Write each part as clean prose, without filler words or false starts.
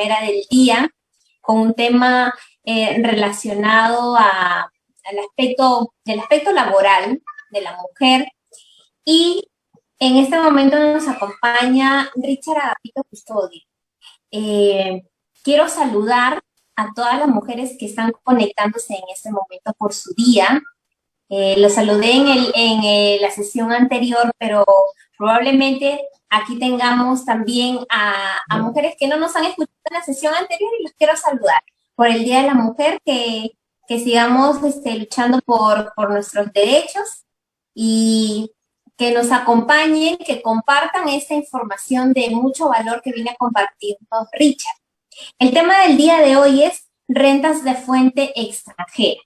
primera del día con un tema relacionado al aspecto laboral de la mujer. Y en este momento nos acompaña Richard Agapito Custodio. Quiero saludar a todas las mujeres que están conectándose en este momento por su día. Lo saludé en la sesión anterior, pero probablemente aquí tengamos también a mujeres que no nos han escuchado en la sesión anterior y los quiero saludar por el Día de la Mujer, que sigamos luchando por nuestros derechos y que nos acompañen, que compartan esta información de mucho valor que viene a compartirnos Richard. El tema del día de hoy es rentas de fuente extranjera.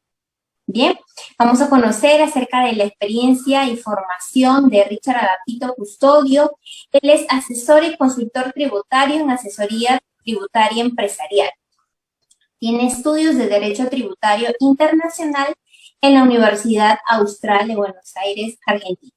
Bien, vamos a conocer acerca de la experiencia y formación de Richard Agapito Custodio. Él es asesor y consultor tributario en asesoría tributaria empresarial. Tiene estudios de Derecho Tributario Internacional en la Universidad Austral de Buenos Aires, Argentina.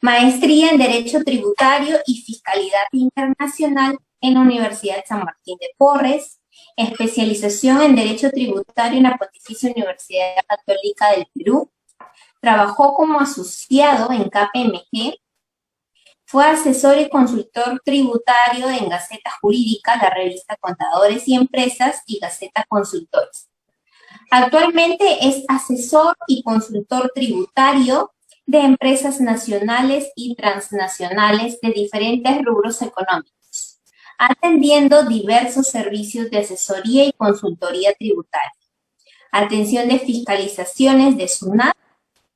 Maestría en Derecho Tributario y Fiscalidad Internacional en la Universidad San Martín de Porres. Especialización en Derecho Tributario en la Pontificia Universidad Católica del Perú. Trabajó como asociado en KPMG. Fue asesor y consultor tributario en Gaceta Jurídica, la revista Contadores y Empresas y Gaceta Consultores. Actualmente es asesor y consultor tributario de empresas nacionales y transnacionales de diferentes rubros económicos, atendiendo diversos servicios de asesoría y consultoría tributaria, atención de fiscalizaciones de SUNAT,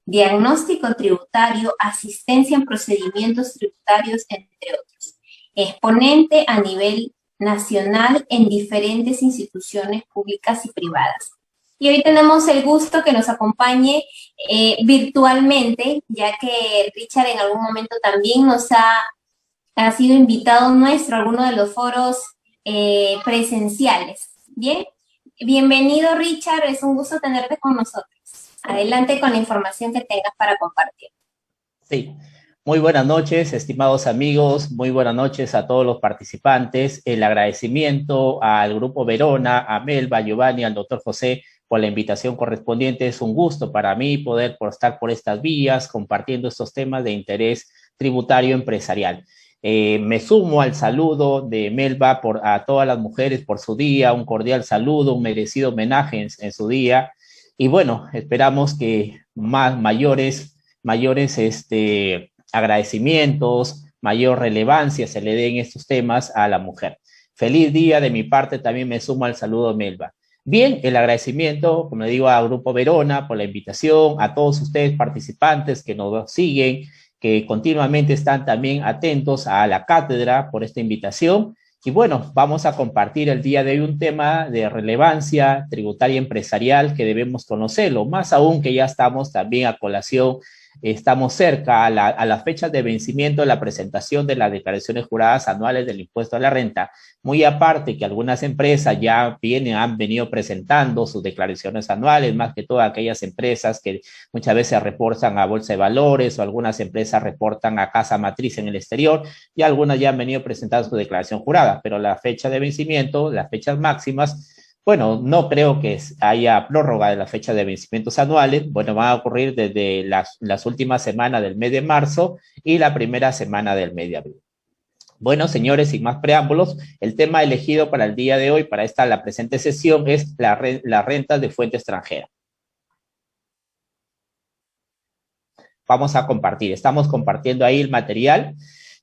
diagnóstico tributario, asistencia en procedimientos tributarios, entre otros. Exponente a nivel nacional en diferentes instituciones públicas y privadas. Y hoy tenemos el gusto que nos acompañe virtualmente, ya que Richard en algún momento también nos ha sido invitado nuestro a alguno de los foros presenciales. Bien, bienvenido Richard, es un gusto tenerte con nosotros. Adelante con la información que tengas para compartir. Sí, muy buenas noches, estimados amigos, muy buenas noches a todos los participantes. El agradecimiento al Grupo Verona, a Melba, a Giovanni, al doctor José por la invitación correspondiente. Es un gusto para mí poder estar por estas vías compartiendo estos temas de interés tributario empresarial. Me sumo al saludo de Melba a todas las mujeres por su día, un cordial saludo, un merecido homenaje en su día. Y bueno, esperamos que mayores agradecimientos, mayor relevancia se le den estos temas a la mujer. Feliz día de mi parte, también me sumo al saludo Melba. Bien, el agradecimiento, como le digo, a Grupo Verona por la invitación, a todos ustedes participantes que nos siguen, que continuamente están también atentos a la cátedra por esta invitación. Y bueno, vamos a compartir el día de hoy un tema de relevancia tributaria empresarial que debemos conocerlo, más aún que ya estamos también a colación, estamos cerca a las fechas de vencimiento de la presentación de las declaraciones juradas anuales del impuesto a la renta, muy aparte que algunas empresas ya han venido presentando sus declaraciones anuales, más que todo aquellas empresas que muchas veces reportan a Bolsa de Valores o algunas empresas reportan a casa matriz en el exterior, y algunas ya han venido presentando su declaración jurada, pero la fecha de vencimiento, las fechas máximas, bueno, no creo que haya prórroga de la fecha de vencimientos anuales. Bueno, van a ocurrir desde las últimas semanas del mes de marzo y la primera semana del mes de abril. Bueno, señores, sin más preámbulos, el tema elegido para el día de hoy, para la presente sesión, es las rentas de fuente extranjera. Vamos a compartir, estamos compartiendo ahí el material.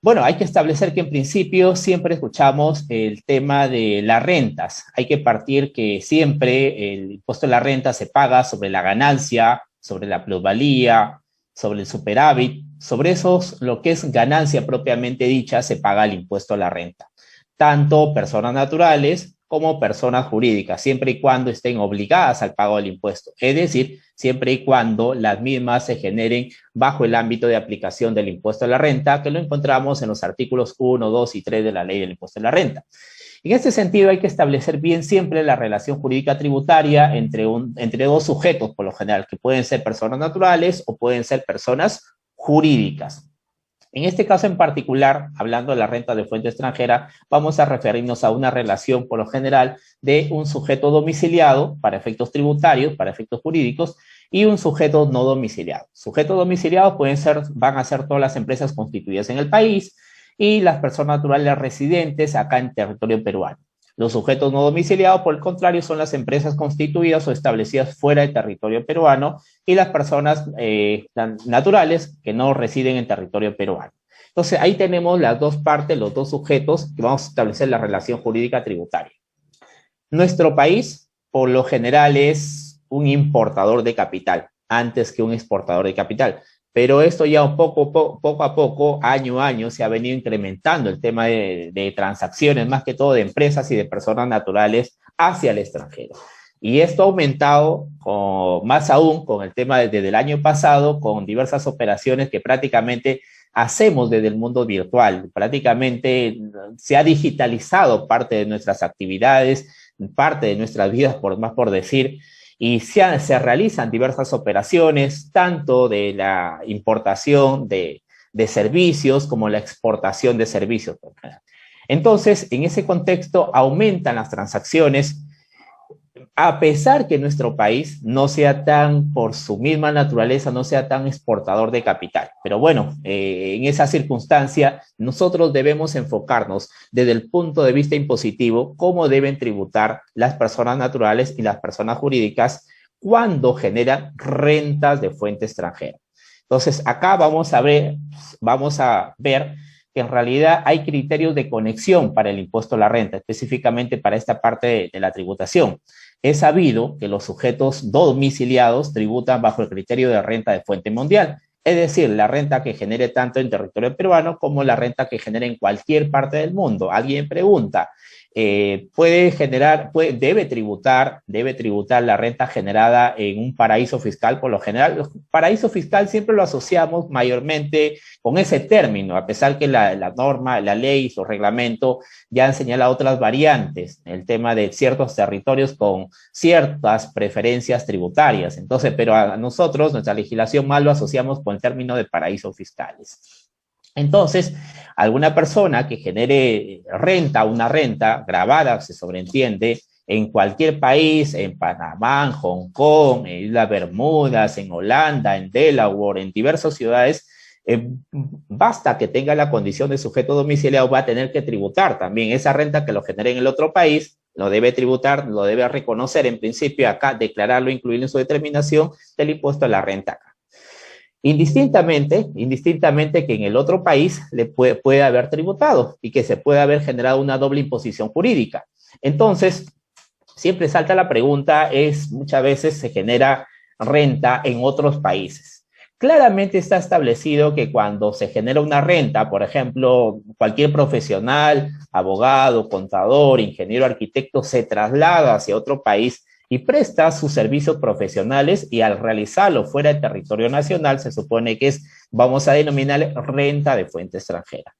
Bueno, hay que establecer que en principio siempre escuchamos el tema de las rentas. Hay que partir que siempre el impuesto de la renta se paga sobre la ganancia, sobre la plusvalía, sobre el superávit. Sobre eso, lo que es ganancia propiamente dicha, se paga el impuesto a la renta. Tanto personas naturales como personas jurídicas, siempre y cuando estén obligadas al pago del impuesto. Es decir, siempre y cuando las mismas se generen bajo el ámbito de aplicación del impuesto a la renta, que lo encontramos en los artículos 1, 2 y 3 de la ley del impuesto a la renta. En este sentido, hay que establecer bien siempre la relación jurídica tributaria entre dos sujetos, por lo general, que pueden ser personas naturales o pueden ser personas jurídicas. En este caso en particular, hablando de la renta de fuente extranjera, vamos a referirnos a una relación, por lo general, de un sujeto domiciliado para efectos tributarios, para efectos jurídicos, y un sujeto no domiciliado. Sujetos domiciliados van a ser todas las empresas constituidas en el país y las personas naturales residentes acá en territorio peruano. Los sujetos no domiciliados, por el contrario, son las empresas constituidas o establecidas fuera del territorio peruano y las personas naturales que no residen en territorio peruano. Entonces, ahí tenemos las dos partes, los dos sujetos que vamos a establecer la relación jurídica tributaria. Nuestro país, por lo general, es un importador de capital antes que un exportador de capital. Pero esto ya poco a poco, año a año, se ha venido incrementando el tema de transacciones, más que todo de empresas y de personas naturales hacia el extranjero. Y esto ha aumentado más aún con el tema desde el año pasado, con diversas operaciones que prácticamente hacemos desde el mundo virtual. Prácticamente se ha digitalizado parte de nuestras actividades, parte de nuestras vidas, por decir, y se realizan diversas operaciones, tanto de la importación de servicios como la exportación de servicios. Entonces, en ese contexto, aumentan las transacciones, a pesar que nuestro país no sea tan, por su misma naturaleza, no sea tan exportador de capital. Pero bueno, en esa circunstancia, nosotros debemos enfocarnos desde el punto de vista impositivo, cómo deben tributar las personas naturales y las personas jurídicas cuando generan rentas de fuente extranjera. Entonces, acá vamos a ver que en realidad hay criterios de conexión para el impuesto a la renta, específicamente para esta parte de la tributación. Es sabido que los sujetos no domiciliados tributan bajo el criterio de renta de fuente mundial, es decir, la renta que genere tanto en territorio peruano como la renta que genere en cualquier parte del mundo. Alguien pregunta, debe tributar la renta generada en un paraíso fiscal. Por lo general, el paraíso fiscal siempre lo asociamos mayormente con ese término, a pesar que la norma, la ley, su reglamento ya han señalado otras variantes, el tema de ciertos territorios con ciertas preferencias tributarias. Entonces, pero a nosotros, nuestra legislación más lo asociamos con el término de paraísos fiscales. Entonces, alguna persona que genere una renta grabada, se sobreentiende, en cualquier país, en Panamá, en Hong Kong, en Islas Bermudas, en Holanda, en Delaware, en diversas ciudades, basta que tenga la condición de sujeto domiciliado, va a tener que tributar también esa renta que lo genere en el otro país, lo debe tributar, lo debe reconocer en principio acá, declararlo, incluirlo en su determinación del impuesto a la renta acá. Indistintamente que en el otro país le puede haber tributado y que se puede haber generado una doble imposición jurídica. Entonces, siempre salta la pregunta, muchas veces se genera renta en otros países. Claramente está establecido que cuando se genera una renta, por ejemplo, cualquier profesional, abogado, contador, ingeniero, arquitecto, se traslada hacia otro país y presta sus servicios profesionales y al realizarlo fuera del territorio nacional se supone que vamos a denominarle renta de fuente extranjera.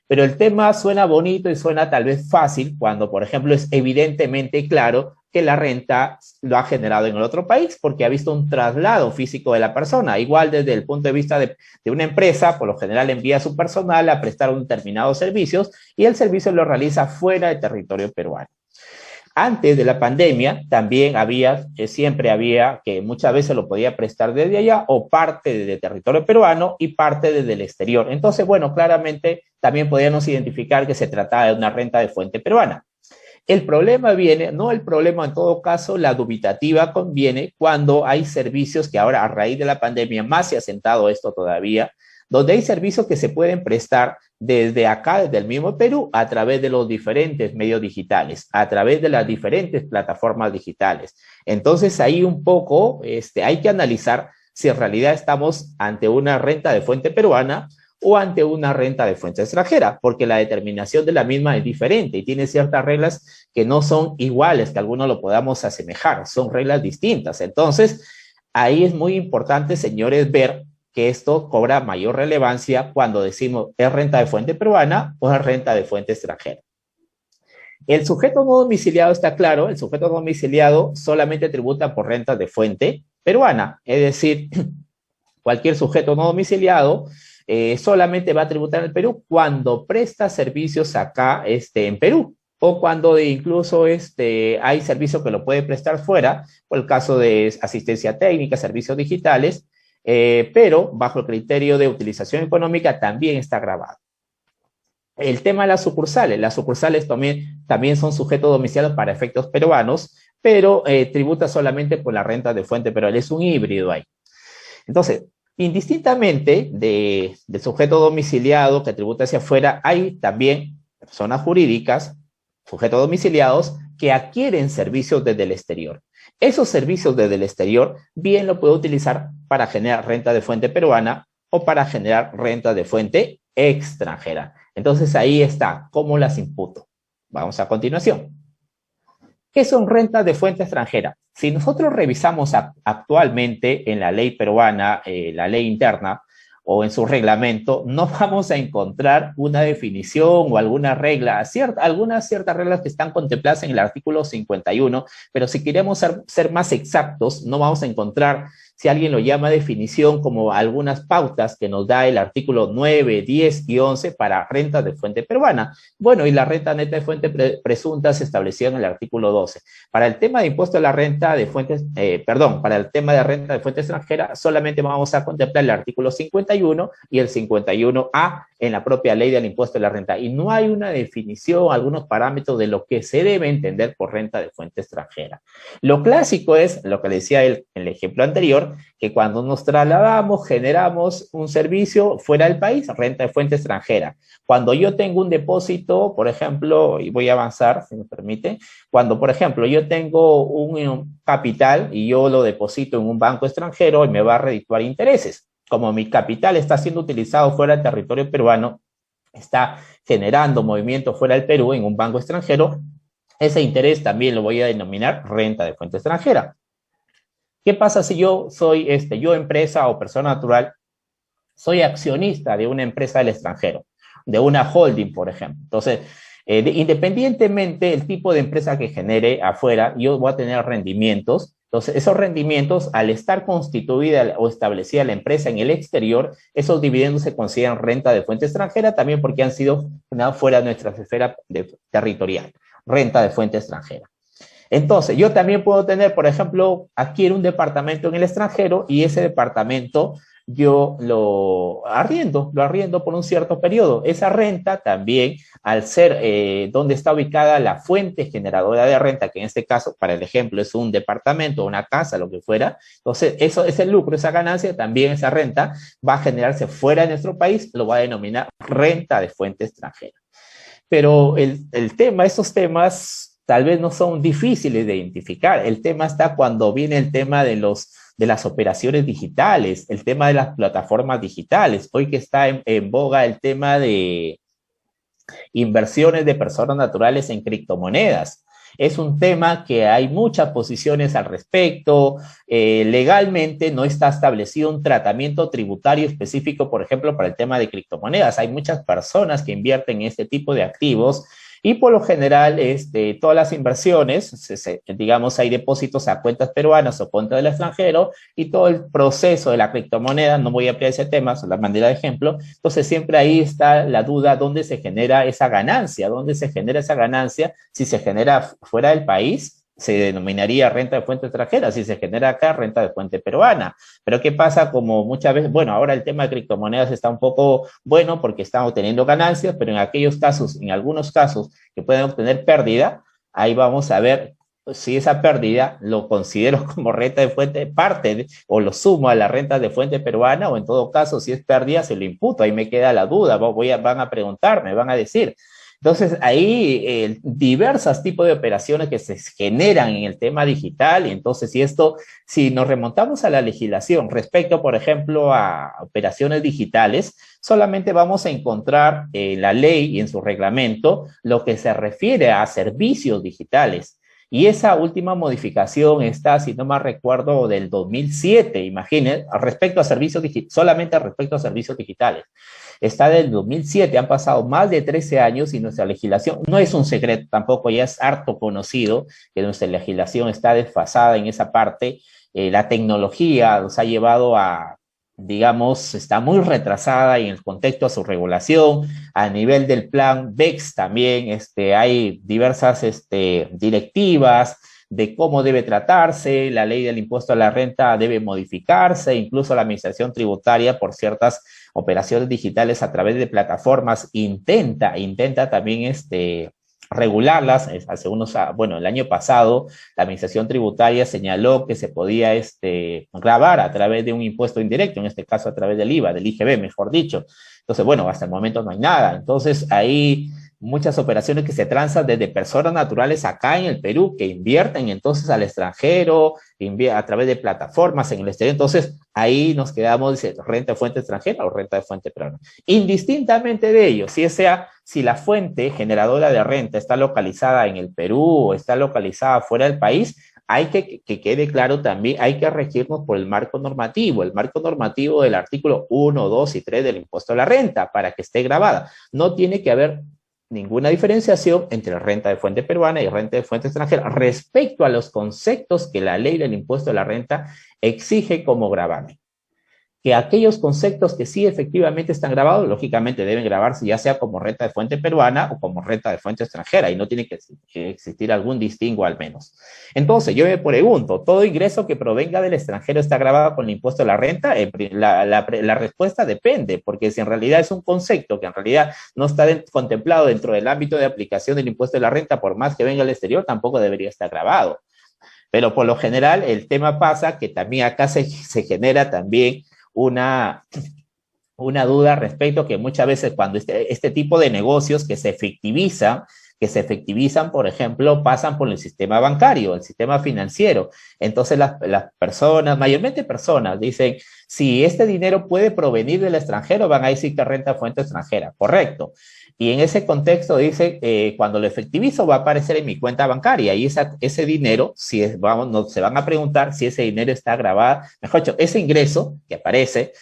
Pero el tema suena bonito y suena tal vez fácil cuando, por ejemplo, es evidentemente claro que la renta lo ha generado en el otro país porque ha visto un traslado físico de la persona. Igual desde el punto de vista de una empresa, por lo general envía a su personal a prestar un determinado servicios y el servicio lo realiza fuera del territorio peruano. Antes de la pandemia también siempre había que muchas veces lo podía prestar desde allá o parte desde el territorio peruano y parte desde el exterior. Entonces, bueno, claramente también podíamos identificar que se trataba de una renta de fuente peruana. El problema en todo caso, la dubitativa conviene cuando hay servicios que ahora a raíz de la pandemia más se ha asentado esto todavía, donde hay servicios que se pueden prestar desde acá, desde el mismo Perú, a través de los diferentes medios digitales, a través de las diferentes plataformas digitales. Entonces, ahí un poco hay que analizar si en realidad estamos ante una renta de fuente peruana o ante una renta de fuente extranjera, porque la determinación de la misma es diferente y tiene ciertas reglas que no son iguales, que algunos lo podamos asemejar, son reglas distintas. Entonces, ahí es muy importante, señores, ver que esto cobra mayor relevancia cuando decimos es renta de fuente peruana o es renta de fuente extranjera. El sujeto no domiciliado está claro, el sujeto no domiciliado solamente tributa por rentas de fuente peruana, es decir, cualquier sujeto no domiciliado solamente va a tributar en el Perú cuando presta servicios acá en Perú, o cuando incluso hay servicio que lo puede prestar fuera, por el caso de asistencia técnica, servicios digitales, pero bajo el criterio de utilización económica también está grabado. El tema de las sucursales también son sujetos domiciliados para efectos peruanos, pero tributa solamente por la renta de fuente peruana, es un híbrido ahí. Entonces, indistintamente del sujeto domiciliado que tributa hacia afuera, hay también personas jurídicas, sujetos domiciliados, que adquieren servicios desde el exterior. Esos servicios desde el exterior bien lo puede utilizar para generar renta de fuente peruana o para generar renta de fuente extranjera. Entonces ahí está, ¿cómo las imputo? Vamos a continuación. ¿Qué son rentas de fuente extranjera? Si nosotros revisamos actualmente en la ley peruana, la ley interna, o en su reglamento, no vamos a encontrar una definición o alguna regla, algunas ciertas reglas que están contempladas en el artículo 51, pero si queremos ser más exactos, no vamos a encontrar, si alguien lo llama definición, como algunas pautas que nos da el artículo 9, 10 y 11 para rentas de fuente peruana. Bueno, y la renta neta de fuente presunta se establecía en el artículo 12. Para el tema de impuesto a la renta de fuentes, para el tema de renta de fuente extranjera, solamente vamos a contemplar el artículo 51 y el 51A en la propia ley del impuesto a la renta. Y no hay una definición, algunos parámetros de lo que se debe entender por renta de fuente extranjera. Lo clásico es, lo que le decía él en el ejemplo anterior, que cuando nos trasladamos, generamos un servicio fuera del país, renta de fuente extranjera. Cuando yo tengo un depósito, por ejemplo, y voy a avanzar, si me permite, cuando, por ejemplo, yo tengo un capital y yo lo deposito en un banco extranjero y me va a redituar intereses. Como mi capital está siendo utilizado fuera del territorio peruano, está generando movimiento fuera del Perú en un banco extranjero, ese interés también lo voy a denominar renta de fuente extranjera. ¿Qué pasa si yo soy, yo empresa o persona natural, soy accionista de una empresa del extranjero, de una holding, por ejemplo? Entonces, independientemente del tipo de empresa que genere afuera, yo voy a tener rendimientos. Entonces, esos rendimientos, al estar constituida o establecida la empresa en el exterior, esos dividendos se consideran renta de fuente extranjera también porque han sido generados fuera de nuestra esfera territorial, renta de fuente extranjera. Entonces, yo también puedo tener, por ejemplo, adquiero un departamento en el extranjero y ese departamento yo lo arriendo por un cierto periodo. Esa renta también, al ser donde está ubicada la fuente generadora de renta, que en este caso, para el ejemplo, es un departamento, una casa, lo que fuera, entonces eso, ese lucro, esa ganancia, también esa renta va a generarse fuera de nuestro país, lo va a denominar renta de fuente extranjera. Pero el tema, esos temas tal vez no son difíciles de identificar. El tema está cuando viene el tema de las operaciones digitales, el tema de las plataformas digitales. Hoy que está en boga el tema de inversiones de personas naturales en criptomonedas. Es un tema que hay muchas posiciones al respecto. Legalmente no está establecido un tratamiento tributario específico, por ejemplo, para el tema de criptomonedas. Hay muchas personas que invierten en este tipo de activos. Y por lo general, todas las inversiones, digamos, hay depósitos a cuentas peruanas o cuentas del extranjero y todo el proceso de la criptomoneda, no voy a ampliar ese tema, solo la manera de ejemplo. Entonces, siempre ahí está la duda, ¿dónde se genera esa ganancia? ¿Dónde se genera esa ganancia? Si se genera fuera del país, se denominaría renta de fuente extranjera, si se genera acá, renta de fuente peruana. Pero ¿qué pasa? Como muchas veces, bueno, ahora el tema de criptomonedas está un poco bueno porque están obteniendo ganancias, pero en aquellos casos, en algunos casos que pueden obtener pérdida, ahí vamos a ver si esa pérdida lo considero como renta de fuente, o lo sumo a la renta de fuente peruana, o en todo caso, si es pérdida, se lo imputo. Ahí me queda la duda, van a preguntarme, van a decir. Entonces, ahí diversos tipos de operaciones que se generan en el tema digital, y entonces si nos remontamos a la legislación respecto, por ejemplo, a operaciones digitales, solamente vamos a encontrar en la ley y en su reglamento lo que se refiere a servicios digitales. Y esa última modificación está, si no mal recuerdo, del 2007, imaginen, solamente respecto a servicios digitales. Está del 2007, han pasado más de 13 años y nuestra legislación, no es un secreto tampoco, ya es harto conocido que nuestra legislación está desfasada en esa parte. La tecnología nos ha llevado a digamos, está muy retrasada en el contexto a su regulación. A nivel del plan BEX también hay diversas directivas de cómo debe tratarse, la ley del impuesto a la renta debe modificarse, incluso la administración tributaria por ciertas operaciones digitales a través de plataformas intenta también regularlas. Hace bueno, el año pasado la administración tributaria señaló que se podía grabar a través de un impuesto indirecto, en este caso a través del IVA, del IGB, mejor dicho. Entonces, bueno, hasta el momento no hay nada. Entonces, hay muchas operaciones que se transan desde personas naturales acá en el Perú que invierten entonces al extranjero, a través de plataformas en el exterior. Entonces, ahí nos quedamos, dice, renta de fuente extranjera o renta de fuente peruana. Indistintamente de ello, si la fuente generadora de renta está localizada en el Perú o está localizada fuera del país, hay que quede claro también, hay que regirnos por el marco normativo del artículo 1, 2 y 3 del impuesto a la renta para que esté grabada. No tiene que haber ninguna diferenciación entre renta de fuente peruana y renta de fuente extranjera respecto a los conceptos que la ley del impuesto a la renta exige como gravamen. Que aquellos conceptos que sí efectivamente están grabados, lógicamente deben grabarse ya sea como renta de fuente peruana o como renta de fuente extranjera, y no tiene que existir algún distingo al menos. Entonces, yo me pregunto, ¿todo ingreso que provenga del extranjero está grabado con el impuesto a la renta? La respuesta depende, porque si en realidad es un concepto que en realidad no está contemplado dentro del ámbito de aplicación del impuesto a la renta, por más que venga al exterior, tampoco debería estar grabado. Pero por lo general, el tema pasa que también acá se genera también una duda respecto que muchas veces cuando este tipo de negocios que se efectivizan, por ejemplo, pasan por el sistema bancario, el sistema financiero. Entonces las personas, mayormente personas, dicen, si este dinero puede provenir del extranjero, van a decir que renta fuente extranjera, correcto. Y en ese contexto dice, cuando lo efectivizo va a aparecer en mi cuenta bancaria y ese dinero, se van a preguntar si ese dinero está grabado, mejor dicho, ese ingreso que aparece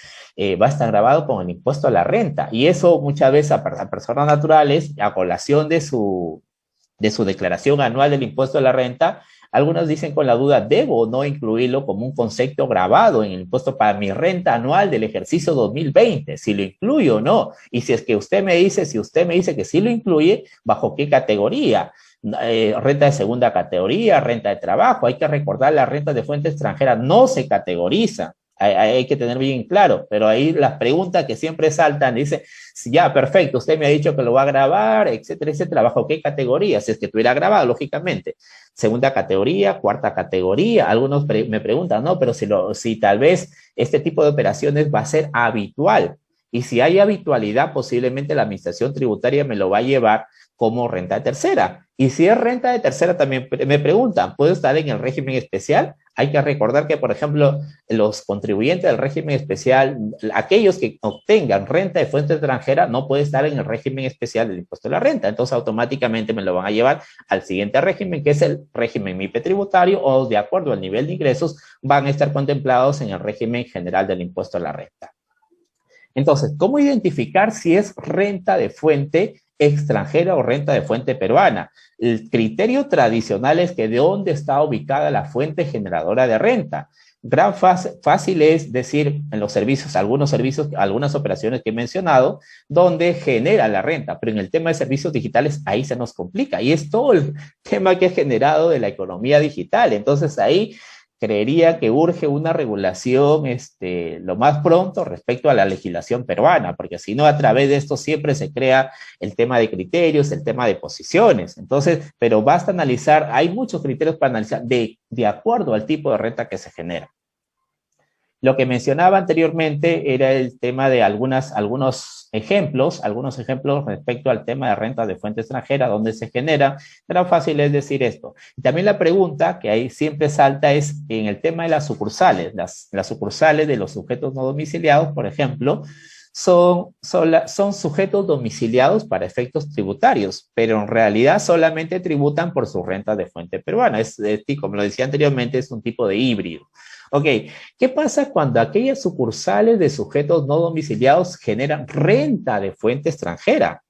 va a estar grabado con el impuesto a la renta. Y eso muchas veces a personas naturales, a colación de su declaración anual del impuesto a la renta, algunos dicen con la duda, ¿debo o no incluirlo como un concepto grabado en el impuesto para mi renta anual del ejercicio 2020? Si lo incluyo o no. Y si es que usted me dice que sí lo incluye, ¿bajo qué categoría? Renta de segunda categoría, renta de trabajo. Hay que recordar, las rentas de fuente extranjera no se categorizan. Hay que tener bien claro, pero ahí las preguntas que siempre saltan, dice, ya, perfecto, usted me ha dicho que lo va a grabar, etcétera, etcétera, ¿bajo qué categoría? Si es que estuviera grabado, lógicamente. Segunda categoría, cuarta categoría, algunos me preguntan, no, pero si tal vez este tipo de operaciones va a ser habitual, y si hay habitualidad, posiblemente la administración tributaria me lo va a llevar como renta de tercera. Y si es renta de tercera, también me preguntan, ¿puedo estar en el régimen especial? Hay que recordar que, por ejemplo, los contribuyentes del régimen especial, aquellos que obtengan renta de fuente extranjera, no pueden estar en el régimen especial del impuesto a la renta. Entonces, automáticamente me lo van a llevar al siguiente régimen, que es el régimen MIPE tributario, o de acuerdo al nivel de ingresos, van a estar contemplados en el régimen general del impuesto a la renta. Entonces, ¿cómo identificar si es renta de fuente extranjera o renta de fuente peruana? El criterio tradicional es que de dónde está ubicada la fuente generadora de renta. Fácil es decir en los servicios, algunas operaciones que he mencionado, donde genera la renta, pero en el tema de servicios digitales ahí se nos complica y es todo el tema que ha generado de la economía digital. Entonces ahí creería que urge una regulación lo más pronto respecto a la legislación peruana, porque si no, a través de esto siempre se crea el tema de criterios, el tema de posiciones. Entonces, pero basta analizar, hay muchos criterios para analizar de acuerdo al tipo de renta que se genera. Lo que mencionaba anteriormente era el tema de algunos ejemplos respecto al tema de renta de fuente extranjera, donde se genera, pero fácil es decir esto. Y también la pregunta que ahí siempre salta es en el tema de las sucursales. Las sucursales de los sujetos no domiciliados, por ejemplo, son sujetos domiciliados para efectos tributarios, pero en realidad solamente tributan por su renta de fuente peruana. Como lo decía anteriormente, es un tipo de híbrido. Ok, ¿qué pasa cuando aquellas sucursales de sujetos no domiciliados generan renta de fuente extranjera?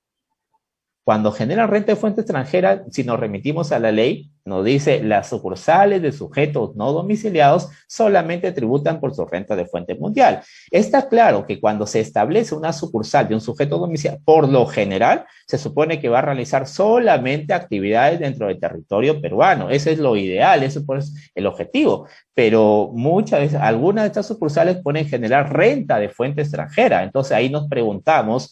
Cuando generan renta de fuente extranjera, si nos remitimos a la ley, nos dice las sucursales de sujetos no domiciliados solamente tributan por su renta de fuente mundial. Está claro que cuando se establece una sucursal de un sujeto domiciliado, por lo general, se supone que va a realizar solamente actividades dentro del territorio peruano. Ese es lo ideal, eso es el objetivo. Pero muchas veces, algunas de estas sucursales pueden generar renta de fuente extranjera. Entonces ahí nos preguntamos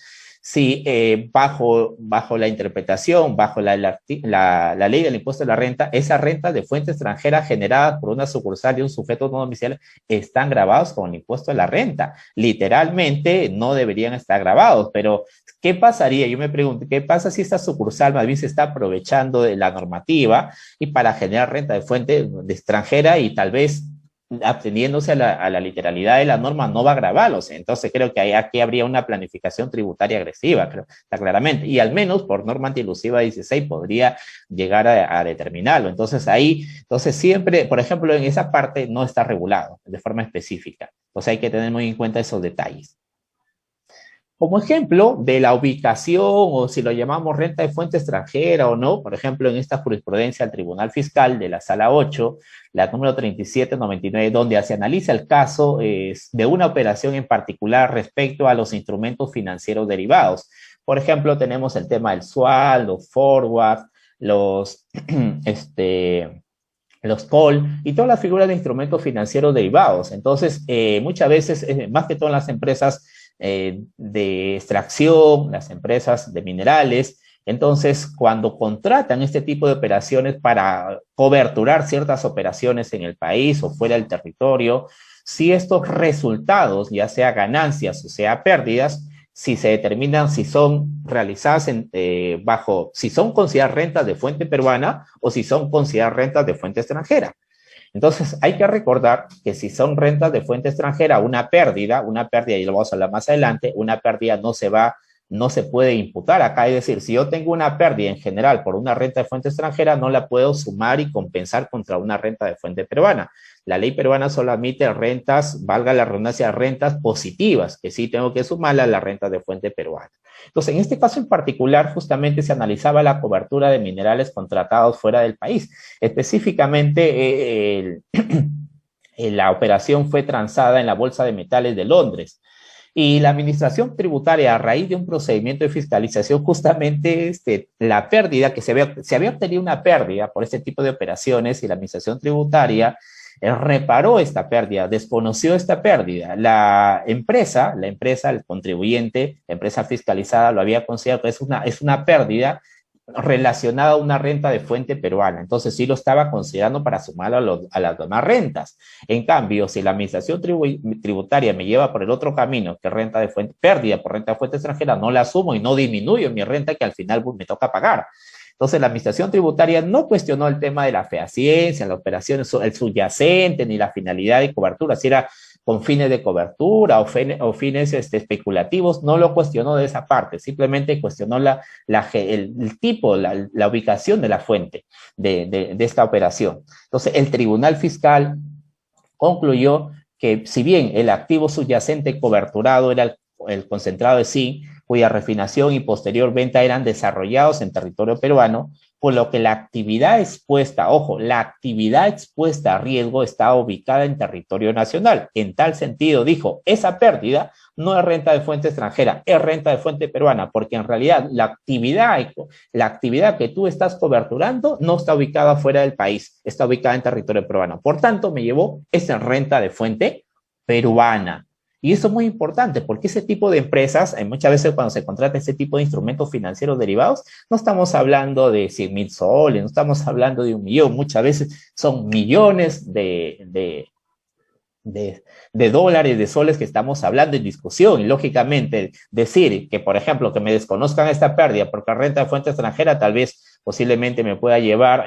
si bajo la interpretación, bajo la ley del impuesto de la renta, esas rentas de fuente extranjera generadas por una sucursal de un sujeto no domiciliario están grabados con el impuesto de la renta. Literalmente no deberían estar grabados, pero ¿qué pasaría? Yo me pregunto, ¿qué pasa si esta sucursal más bien se está aprovechando de la normativa y para generar renta de fuente de extranjera y tal vez absteniéndose a la literalidad de la norma, no va a grabarlos? Entonces creo que aquí habría una planificación tributaria agresiva, creo, está claramente, y al menos por norma antielusiva 16 podría llegar a determinarlo. Entonces ahí, siempre, por ejemplo, en esa parte no está regulado de forma específica. Entonces hay que tener muy en cuenta esos detalles. Como ejemplo de la ubicación, o si lo llamamos renta de fuente extranjera o no, por ejemplo, en esta jurisprudencia del Tribunal Fiscal de la Sala 8, la número 3799, donde se analiza el caso de una operación en particular respecto a los instrumentos financieros derivados. Por ejemplo, tenemos el tema del swap, los forward, los call y todas las figuras de instrumentos financieros derivados. Entonces, muchas veces, más que todo en las empresas de extracción, las empresas de minerales, entonces cuando contratan este tipo de operaciones para coberturar ciertas operaciones en el país o fuera del territorio, si estos resultados, ya sea ganancias o sea pérdidas, si se determinan si son realizadas si son consideradas rentas de fuente peruana o si son consideradas rentas de fuente extranjera. Entonces, hay que recordar que si son rentas de fuente extranjera, una pérdida, y lo vamos a hablar más adelante, una pérdida no se puede imputar acá. Es decir, si yo tengo una pérdida en general por una renta de fuente extranjera, no la puedo sumar y compensar contra una renta de fuente peruana. La ley peruana solo admite rentas, valga la redundancia, rentas positivas, que sí tengo que sumarla a la renta de fuente peruana. Entonces, en este caso en particular, justamente se analizaba la cobertura de minerales contratados fuera del país. Específicamente, la operación fue transada en la Bolsa de Metales de Londres. Y la administración tributaria, a raíz de un procedimiento de fiscalización, justamente la pérdida, se había obtenido una pérdida por este tipo de operaciones, y la administración tributaria reparó esta pérdida, desconoció esta pérdida. La empresa, el contribuyente, la empresa fiscalizada lo había considerado que es una pérdida relacionada a una renta de fuente peruana. Entonces sí lo estaba considerando para sumarlo a las demás rentas. En cambio, si la administración tributaria me lleva por el otro camino, que renta de fuente, pérdida por renta de fuente extranjera, no la asumo y no disminuyo mi renta que al final me toca pagar. Entonces, la administración tributaria no cuestionó el tema de la fehaciencia, la operación, el subyacente, ni la finalidad de cobertura, si era con fines de cobertura o fines especulativos, no lo cuestionó de esa parte, simplemente cuestionó el tipo, la ubicación de la fuente de esta operación. Entonces, el Tribunal Fiscal concluyó que si bien el activo subyacente coberturado era el concentrado de zinc, cuya refinación y posterior venta eran desarrollados en territorio peruano, por lo que la actividad expuesta, ojo, la actividad expuesta a riesgo está ubicada en territorio nacional. En tal sentido, dijo, esa pérdida no es renta de fuente extranjera, es renta de fuente peruana, porque en realidad la actividad que tú estás coberturando no está ubicada fuera del país, está ubicada en territorio peruano. Por tanto, me llevó esa renta de fuente peruana. Y eso es muy importante porque ese tipo de empresas, muchas veces cuando se contrata ese tipo de instrumentos financieros derivados, no estamos hablando de 100,000 soles, no estamos hablando de 1,000,000, muchas veces son millones de dólares, de soles que estamos hablando en discusión. Y lógicamente decir que, por ejemplo, que me desconozcan esta pérdida porque renta de fuente extranjera tal vez posiblemente me pueda llevar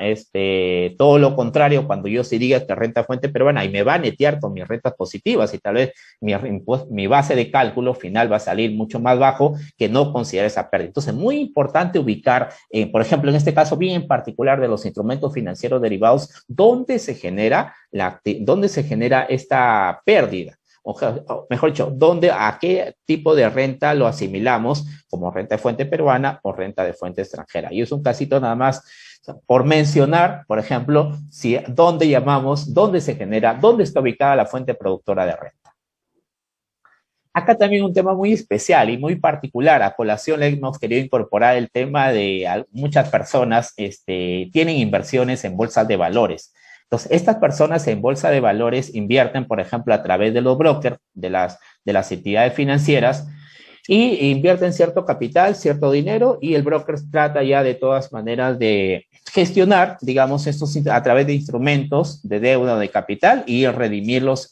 todo lo contrario cuando yo sí diga que renta fuente peruana y me va a netear con mis rentas positivas y tal vez mi base de cálculo final va a salir mucho más bajo que no considerar esa pérdida. Entonces, muy importante ubicar, por ejemplo, en este caso bien en particular de los instrumentos financieros derivados, dónde se genera esta pérdida o mejor dicho, a qué tipo de renta lo asimilamos como renta de fuente peruana o renta de fuente extranjera. Y es un casito nada más por mencionar, por ejemplo, dónde se genera, dónde está ubicada la fuente productora de renta. Acá también un tema muy especial y muy particular. A colación le hemos querido incorporar el tema de muchas personas tienen inversiones en bolsas de valores. Entonces, estas personas en bolsa de valores invierten, por ejemplo, a través de los brokers, de las entidades financieras, y invierten cierto capital, cierto dinero, y el broker trata ya de todas maneras de gestionar, digamos, estos a través de instrumentos de deuda o de capital y redimir los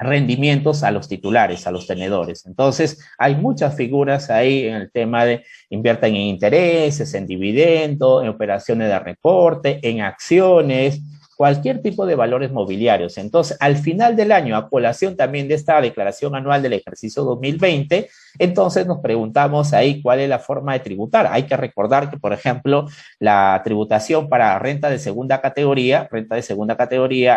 rendimientos a los titulares, a los tenedores. Entonces, hay muchas figuras ahí en el tema de invierten en intereses, en dividendo, en operaciones de reporte, en acciones, cualquier tipo de valores mobiliarios. Entonces, al final del año, a colación también de esta declaración anual del ejercicio 2020, entonces nos preguntamos ahí cuál es la forma de tributar. Hay que recordar que, por ejemplo, la tributación para renta de segunda categoría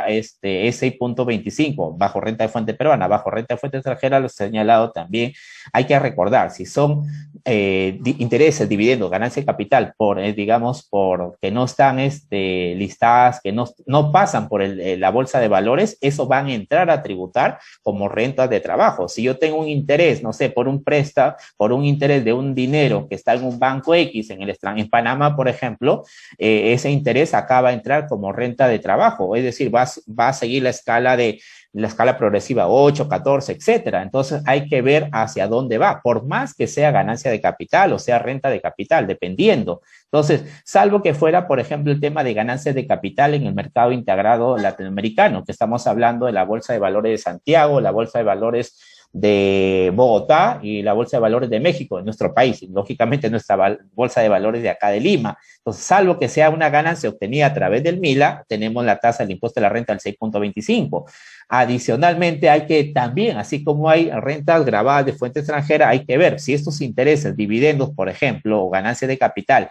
es 6.25, bajo renta de fuente peruana, bajo renta de fuente extranjera, lo he señalado también. Hay que recordar, si son intereses, dividendos, ganancia de capital, digamos, por que no están listadas, que no pasan por la bolsa de valores, eso van a entrar a tributar como rentas de trabajo. Si yo tengo un interés, no sé, por un préstamo, por un interés de un dinero que está en un banco X en Panamá, por ejemplo, ese interés acaba a entrar como renta de trabajo, es decir, va a seguir la escala progresiva 8, 14, etcétera. Entonces hay que ver hacia dónde va, por más que sea ganancia de capital o sea renta de capital, dependiendo. Entonces, salvo que fuera, por ejemplo, el tema de ganancias de capital en el mercado integrado latinoamericano, que estamos hablando de la Bolsa de Valores de Santiago, la Bolsa de Valores de Bogotá y la Bolsa de Valores de México, en nuestro país, y lógicamente nuestra Bolsa de Valores de acá de Lima. Entonces, salvo que sea una ganancia obtenida a través del MILA, tenemos la tasa del impuesto de la renta del 6.25. Adicionalmente, hay que también, así como hay rentas grabadas de fuente extranjera, hay que ver si estos intereses, dividendos, por ejemplo, o ganancias de capital,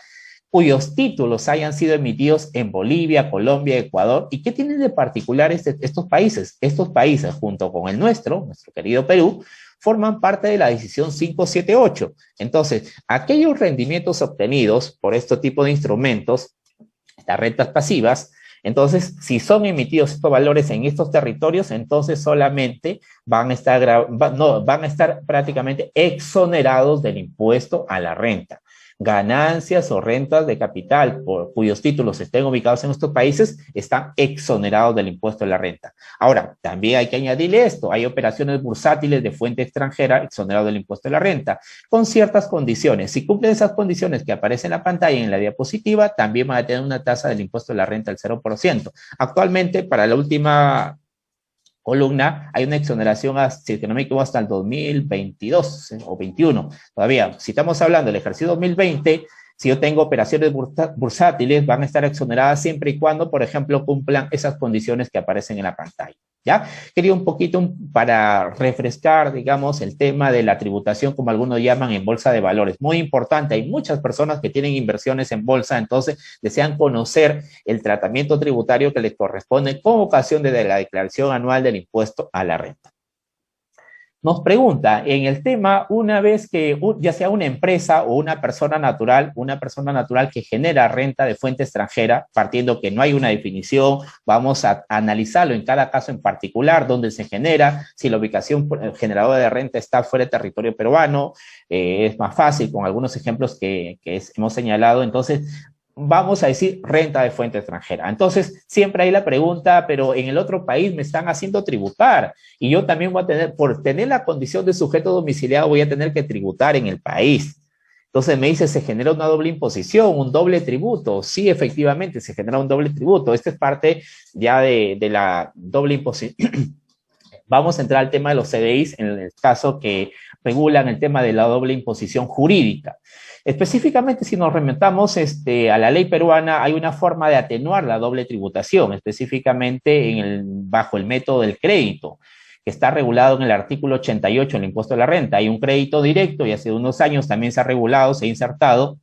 cuyos títulos hayan sido emitidos en Bolivia, Colombia, Ecuador. ¿Y qué tienen de particular estos países? Estos países, junto con el nuestro querido Perú, forman parte de la decisión 578. Entonces, aquellos rendimientos obtenidos por este tipo de instrumentos, estas rentas pasivas, entonces, si son emitidos estos valores en estos territorios, entonces solamente van a estar prácticamente exonerados del impuesto a la renta. Ganancias o rentas de capital cuyos títulos estén ubicados en estos países están exonerados del impuesto de la renta. Ahora, también hay que añadirle esto, hay operaciones bursátiles de fuente extranjera exonerados del impuesto de la renta, con ciertas condiciones. Si cumplen esas condiciones que aparecen en la pantalla y en la diapositiva, también van a tener una tasa del impuesto de la renta del 0%. Actualmente, para la última columna, hay una exoneración, si no me equivoco, hasta el 2022 o 21. Todavía, si estamos hablando del ejercicio 2020, si yo tengo operaciones bursátiles, van a estar exoneradas siempre y cuando, por ejemplo, cumplan esas condiciones que aparecen en la pantalla. ¿Ya? Quería un poquito para refrescar, digamos, el tema de la tributación, como algunos llaman, en bolsa de valores. Muy importante, hay muchas personas que tienen inversiones en bolsa, entonces desean conocer el tratamiento tributario que les corresponde con ocasión de la declaración anual del impuesto a la renta. Nos pregunta, en el tema, una vez que ya sea una empresa o una persona natural que genera renta de fuente extranjera, partiendo que no hay una definición, vamos a analizarlo en cada caso en particular, dónde se genera, si la ubicación generadora de renta está fuera del territorio peruano, es más fácil con algunos ejemplos que hemos señalado. Entonces, vamos a decir renta de fuente extranjera. Entonces, siempre hay la pregunta, pero en el otro país me están haciendo tributar y yo también voy a tener, por tener la condición de sujeto domiciliado, voy a tener que tributar en el país. Entonces me dice, ¿se genera una doble imposición, un doble tributo? Sí, efectivamente, se genera un doble tributo. Esta es parte ya de la doble imposición. Vamos a entrar al tema de los CDIs en el caso que regulan el tema de la doble imposición jurídica. Específicamente, si nos remontamos a la ley peruana, hay una forma de atenuar la doble tributación, específicamente bajo el método del crédito, que está regulado en el artículo 88 del impuesto de la renta. Hay un crédito directo y hace unos años también se ha regulado, se ha insertado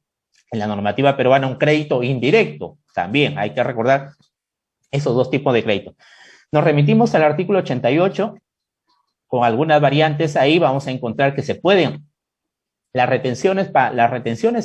en la normativa peruana un crédito indirecto. También hay que recordar esos dos tipos de crédito. Nos remitimos al artículo 88, con algunas variantes ahí vamos a encontrar que se pueden, las retenciones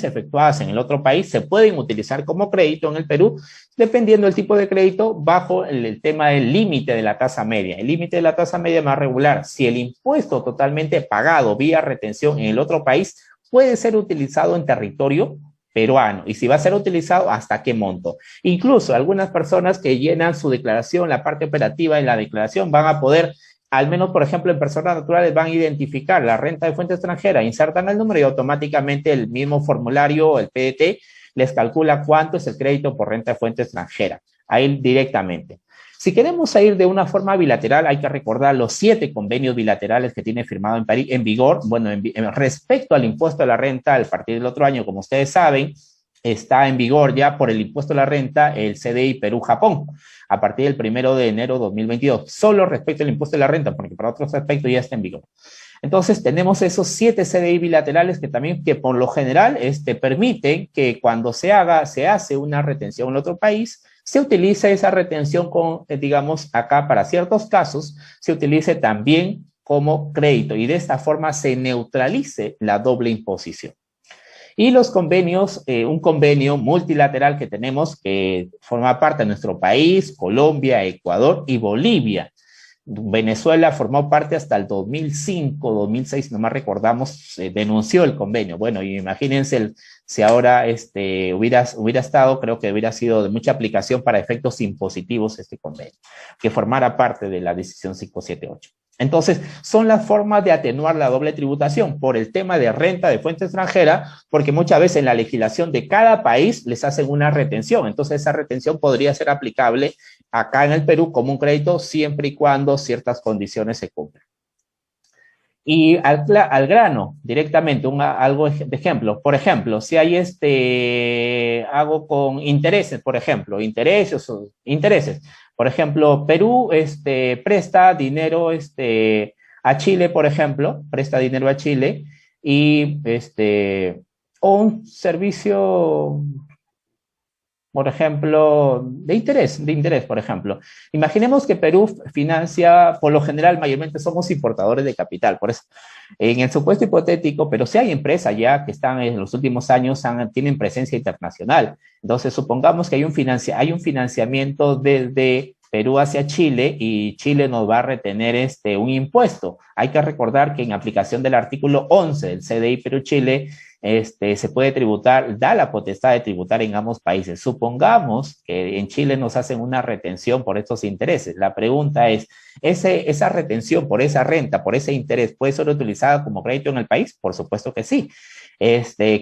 efectuadas en el otro país se pueden utilizar como crédito en el Perú, dependiendo del tipo de crédito, bajo el tema del límite de la tasa media. El límite de la tasa media más regular, si el impuesto totalmente pagado vía retención en el otro país puede ser utilizado en territorio peruano, y si va a ser utilizado, ¿hasta qué monto? Incluso algunas personas que llenan su declaración, la parte operativa de la declaración, van a poder, al menos, por ejemplo, en personas naturales, van a identificar la renta de fuente extranjera, insertan el número y automáticamente el mismo formulario, el PDT, les calcula cuánto es el crédito por renta de fuente extranjera, ahí directamente. Si queremos ir de una forma bilateral, hay que recordar los 7 convenios bilaterales que tiene firmado en vigor. Bueno, respecto al impuesto a la renta, a partir del otro año, como ustedes saben, está en vigor ya por el impuesto a la renta el CDI Perú-Japón, a partir del 1 de enero de 2022, solo respecto al impuesto a la renta, porque para otros aspectos ya está en vigor. Entonces, tenemos esos 7 CDI bilaterales que también, que por lo general, permiten que cuando se hace una retención en otro país, se utiliza esa retención con, digamos, acá para ciertos casos, se utilice también como crédito y de esta forma se neutralice la doble imposición. Y los convenios, un convenio multilateral que tenemos que forma parte de nuestro país, Colombia, Ecuador y Bolivia. Venezuela formó parte hasta el 2005, 2006, no más recordamos, denunció el convenio. Bueno, y imagínense si ahora hubiera estado, creo que hubiera sido de mucha aplicación para efectos impositivos este convenio, que formara parte de la decisión 578. Entonces, son las formas de atenuar la doble tributación por el tema de renta de fuente extranjera, porque muchas veces en la legislación de cada país les hacen una retención. Entonces, esa retención podría ser aplicable acá en el Perú como un crédito siempre y cuando ciertas condiciones se cumplan. Y al grano, directamente, algo de ejemplo. Por ejemplo, si hay hago con intereses, por ejemplo, intereses. Por ejemplo, Perú presta dinero a Chile, por ejemplo, presta dinero a Chile y o un servicio, por ejemplo, de interés, por ejemplo. Imaginemos que Perú financia, por lo general, mayormente somos importadores de capital, por eso, en el supuesto hipotético, pero si hay empresas ya que están en los últimos años, tienen presencia internacional. Entonces, supongamos que hay un financiamiento desde Perú hacia Chile y Chile nos va a retener un impuesto. Hay que recordar que en aplicación del artículo 11 del CDI Perú-Chile, se puede tributar, da la potestad de tributar en ambos países. Supongamos que en Chile nos hacen una retención por estos intereses. La pregunta es, ¿esa retención por esa renta, por ese interés, puede ser utilizada como crédito en el país? Por supuesto que sí.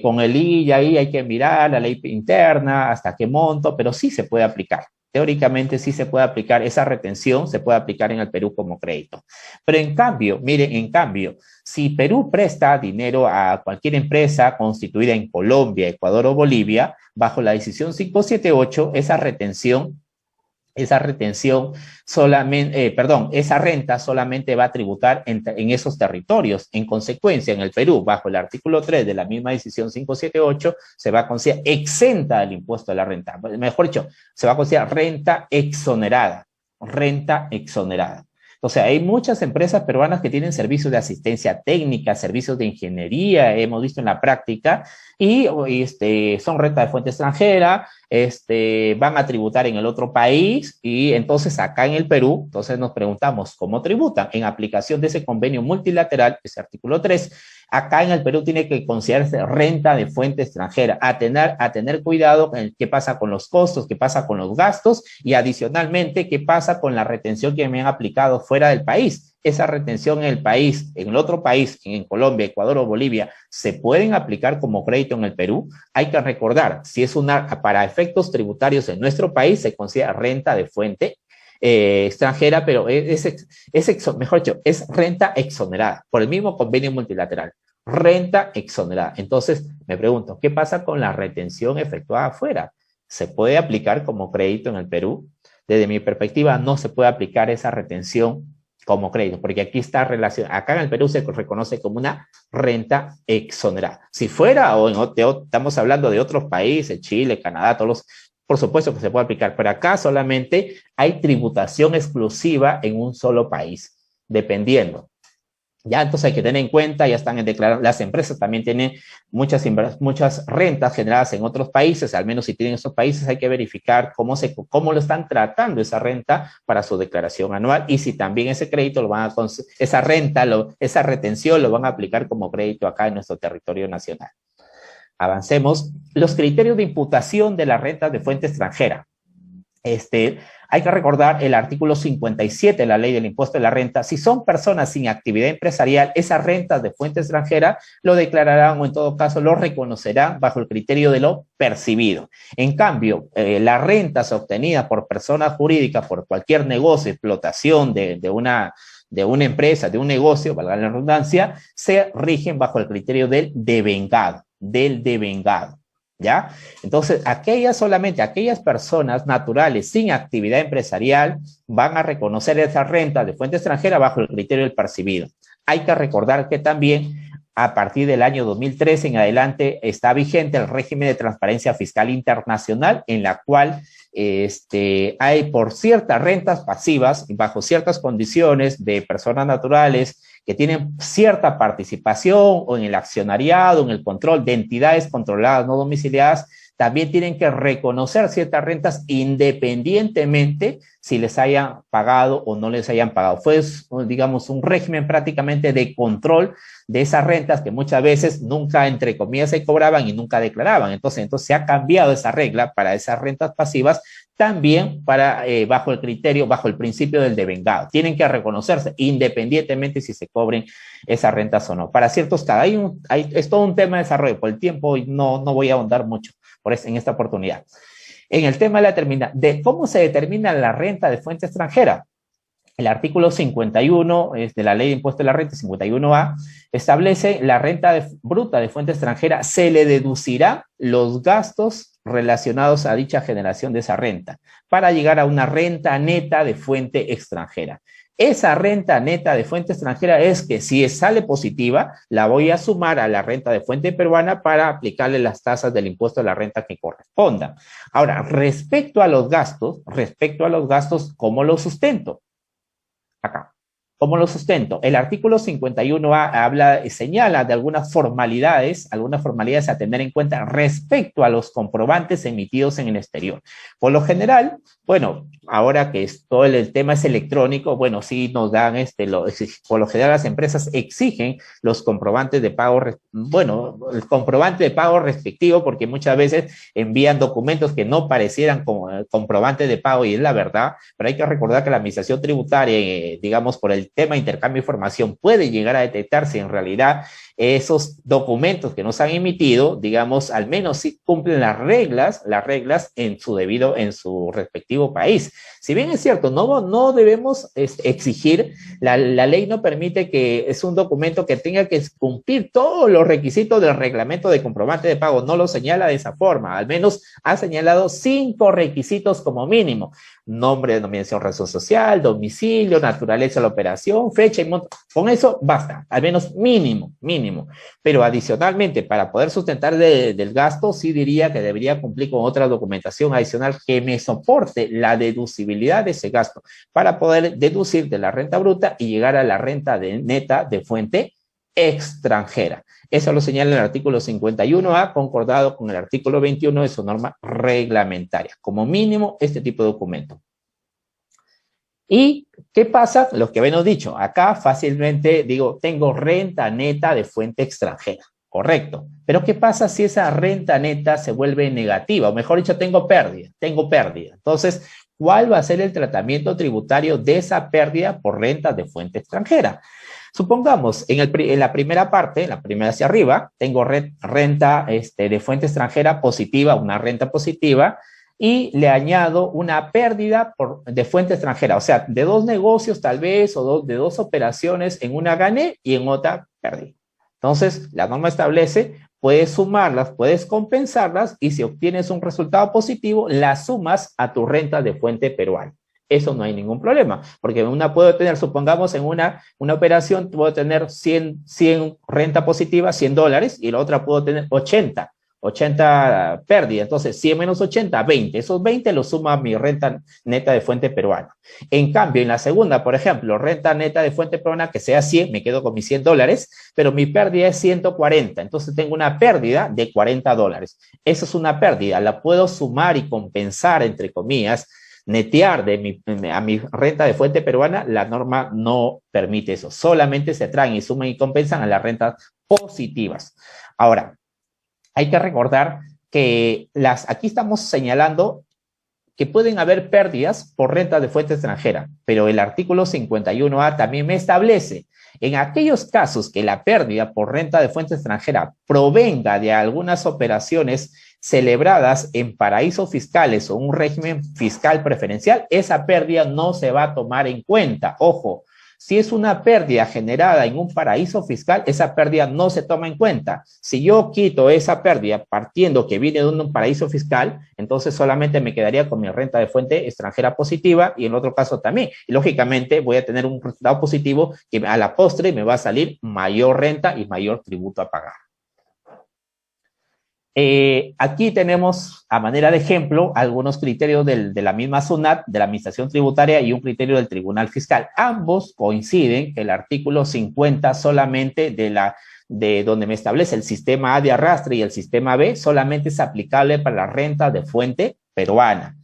Con el I ahí hay que mirar la ley interna, hasta qué monto, pero sí se puede aplicar. Teóricamente sí se puede aplicar, esa retención se puede aplicar en el Perú como crédito. Pero en cambio, miren, si Perú presta dinero a cualquier empresa constituida en Colombia, Ecuador o Bolivia, bajo la decisión 578, esa renta solamente va a tributar en esos territorios. En consecuencia, en el Perú, bajo el artículo 3 de la misma decisión 578, se va a considerar exenta del impuesto de la renta. Mejor dicho, se va a considerar renta exonerada. Entonces, hay muchas empresas peruanas que tienen servicios de asistencia técnica, servicios de ingeniería, hemos visto en la práctica, y son renta de fuente extranjera, van a tributar en el otro país, y entonces acá en el Perú, entonces nos preguntamos, ¿cómo tributan? En aplicación de ese convenio multilateral, ese artículo 3, acá en el Perú tiene que considerarse renta de fuente extranjera, a tener cuidado en qué pasa con los costos, qué pasa con los gastos y adicionalmente qué pasa con la retención que me han aplicado fuera del país. Esa retención en el país, en el otro país, en Colombia, Ecuador o Bolivia, ¿se pueden aplicar como crédito en el Perú? Hay que recordar, si es para efectos tributarios en nuestro país, se considera renta de fuente extranjera, pero mejor dicho, es renta exonerada por el mismo convenio multilateral. Renta exonerada. Entonces, me pregunto, ¿qué pasa con la retención efectuada afuera? ¿Se puede aplicar como crédito en el Perú? Desde mi perspectiva, no se puede aplicar esa retención como crédito, porque aquí está relacionado, acá en el Perú se reconoce como una renta exonerada. Si fuera, estamos hablando de otros países, Chile, Canadá, todos los por supuesto que se puede aplicar, pero acá solamente hay tributación exclusiva en un solo país, dependiendo. Ya, entonces hay que tener en cuenta, ya están en declarar, las empresas también tienen muchas rentas generadas en otros países, al menos si tienen esos países hay que verificar cómo lo están tratando esa renta para su declaración anual y si también ese crédito esa renta, esa retención lo van a aplicar como crédito acá en nuestro territorio nacional. Avancemos. Los criterios de imputación de la renta de fuente extranjera. Hay que recordar el artículo 57 de la ley del impuesto de la renta. Si son personas sin actividad empresarial, esas rentas de fuente extranjera lo declararán o en todo caso lo reconocerán bajo el criterio de lo percibido. En cambio, las rentas obtenidas por personas jurídicas por cualquier negocio, explotación de una empresa, de un negocio, valga la redundancia, se rigen bajo el criterio del devengado, ¿ya? Entonces, solamente aquellas personas naturales sin actividad empresarial van a reconocer esa renta de fuente extranjera bajo el criterio del percibido. Hay que recordar que también a partir del año 2013 en adelante está vigente el régimen de transparencia fiscal internacional en la cual hay por ciertas rentas pasivas y bajo ciertas condiciones de personas naturales que tienen cierta participación o en el accionariado, en el control de entidades controladas no domiciliadas, también tienen que reconocer ciertas rentas independientemente si les hayan pagado o no les hayan pagado. Fue, digamos, un régimen prácticamente de control de esas rentas que muchas veces nunca, entre comillas, se cobraban y nunca declaraban. Entonces se ha cambiado esa regla para esas rentas pasivas también bajo el principio del devengado. Tienen que reconocerse independientemente si se cobren esas rentas o no. Para ciertos casos, es todo un tema de desarrollo. Por el tiempo no voy a ahondar mucho en esta oportunidad. En el tema de cómo se determina la renta de fuente extranjera, el artículo 51 de la ley de impuesto de la renta, 51A, establece la renta bruta de fuente extranjera, se le deducirá los gastos relacionados a dicha generación de esa renta para llegar a una renta neta de fuente extranjera. Esa renta neta de fuente extranjera es que si sale positiva, la voy a sumar a la renta de fuente peruana para aplicarle las tasas del impuesto de la renta que corresponda. Ahora, respecto a los gastos, ¿cómo los sustento? Acá. ¿Cómo lo sustento? El artículo 51A señala de algunas formalidades a tener en cuenta respecto a los comprobantes emitidos en el exterior. Por lo general, bueno, ahora que todo el tema es electrónico, bueno, sí nos dan, por lo general las empresas exigen los comprobantes de pago, el comprobante de pago respectivo, porque muchas veces envían documentos que no parecieran como comprobante de pago y es la verdad, pero hay que recordar que la administración tributaria, digamos, por el tema de intercambio de información puede llegar a detectar si en realidad esos documentos que nos han emitido, digamos, al menos sí cumplen las reglas en su respectivo país. Si bien es cierto, no debemos exigir, la ley no permite que es un documento que tenga que cumplir todos los requisitos del reglamento de comprobante de pago, no lo señala de esa forma, al menos ha señalado 5 requisitos como mínimo: nombre, denominación, razón social, domicilio, naturaleza de la operación, fecha y monto. Con eso basta, al menos mínimo. Pero adicionalmente, para poder sustentar del gasto, sí diría que debería cumplir con otra documentación adicional que me soporte la deducibilidad de ese gasto para poder deducir de la renta bruta y llegar a la renta neta de fuente extranjera. Eso lo señala el artículo 51A, concordado con el artículo 21 de su norma reglamentaria. Como mínimo, este tipo de documento. ¿Y qué pasa? Lo que habíamos dicho, acá fácilmente digo, tengo renta neta de fuente extranjera, correcto. Pero ¿qué pasa si esa renta neta se vuelve negativa? O mejor dicho, tengo pérdida. Entonces, ¿cuál va a ser el tratamiento tributario de esa pérdida por renta de fuente extranjera? Supongamos, en la primera parte, la primera hacia arriba, tengo renta de fuente extranjera positiva, una renta positiva, y le añado una pérdida de fuente extranjera, o sea, de 2 negocios tal vez, o de 2 operaciones, en una gané y en otra perdí. Entonces, la norma establece, puedes sumarlas, puedes compensarlas, y si obtienes un resultado positivo, las sumas a tu renta de fuente peruana. Eso no hay ningún problema, porque una puedo tener, supongamos en una operación, puedo tener 100 renta positiva, $100, y la otra puedo tener 80. 80 pérdida. Entonces, 100 menos 80, 20. Esos 20 los suma mi renta neta de fuente peruana. En cambio, en la segunda, por ejemplo, renta neta de fuente peruana que sea 100, me quedo con mis $100, pero mi pérdida es 140. Entonces, tengo una pérdida de $40. Eso es una pérdida. La puedo sumar y compensar, entre comillas, netear a mi renta de fuente peruana. La norma no permite eso. Solamente se traen y suman y compensan a las rentas positivas. Ahora, hay que recordar que aquí estamos señalando que pueden haber pérdidas por renta de fuente extranjera, pero el artículo 51A también me establece en aquellos casos que la pérdida por renta de fuente extranjera provenga de algunas operaciones celebradas en paraísos fiscales o un régimen fiscal preferencial, esa pérdida no se va a tomar en cuenta. Ojo, si es una pérdida generada en un paraíso fiscal, esa pérdida no se toma en cuenta. Si yo quito esa pérdida partiendo que viene de un paraíso fiscal, entonces solamente me quedaría con mi renta de fuente extranjera positiva y en otro caso también. Y lógicamente voy a tener un resultado positivo que a la postre me va a salir mayor renta y mayor tributo a pagar. Aquí tenemos a manera de ejemplo algunos criterios de la misma SUNAT, de la Administración Tributaria y un criterio del Tribunal Fiscal. Ambos coinciden que el artículo 50 solamente de donde me establece el sistema A de arrastre y el sistema B solamente es aplicable para la renta de fuente peruana,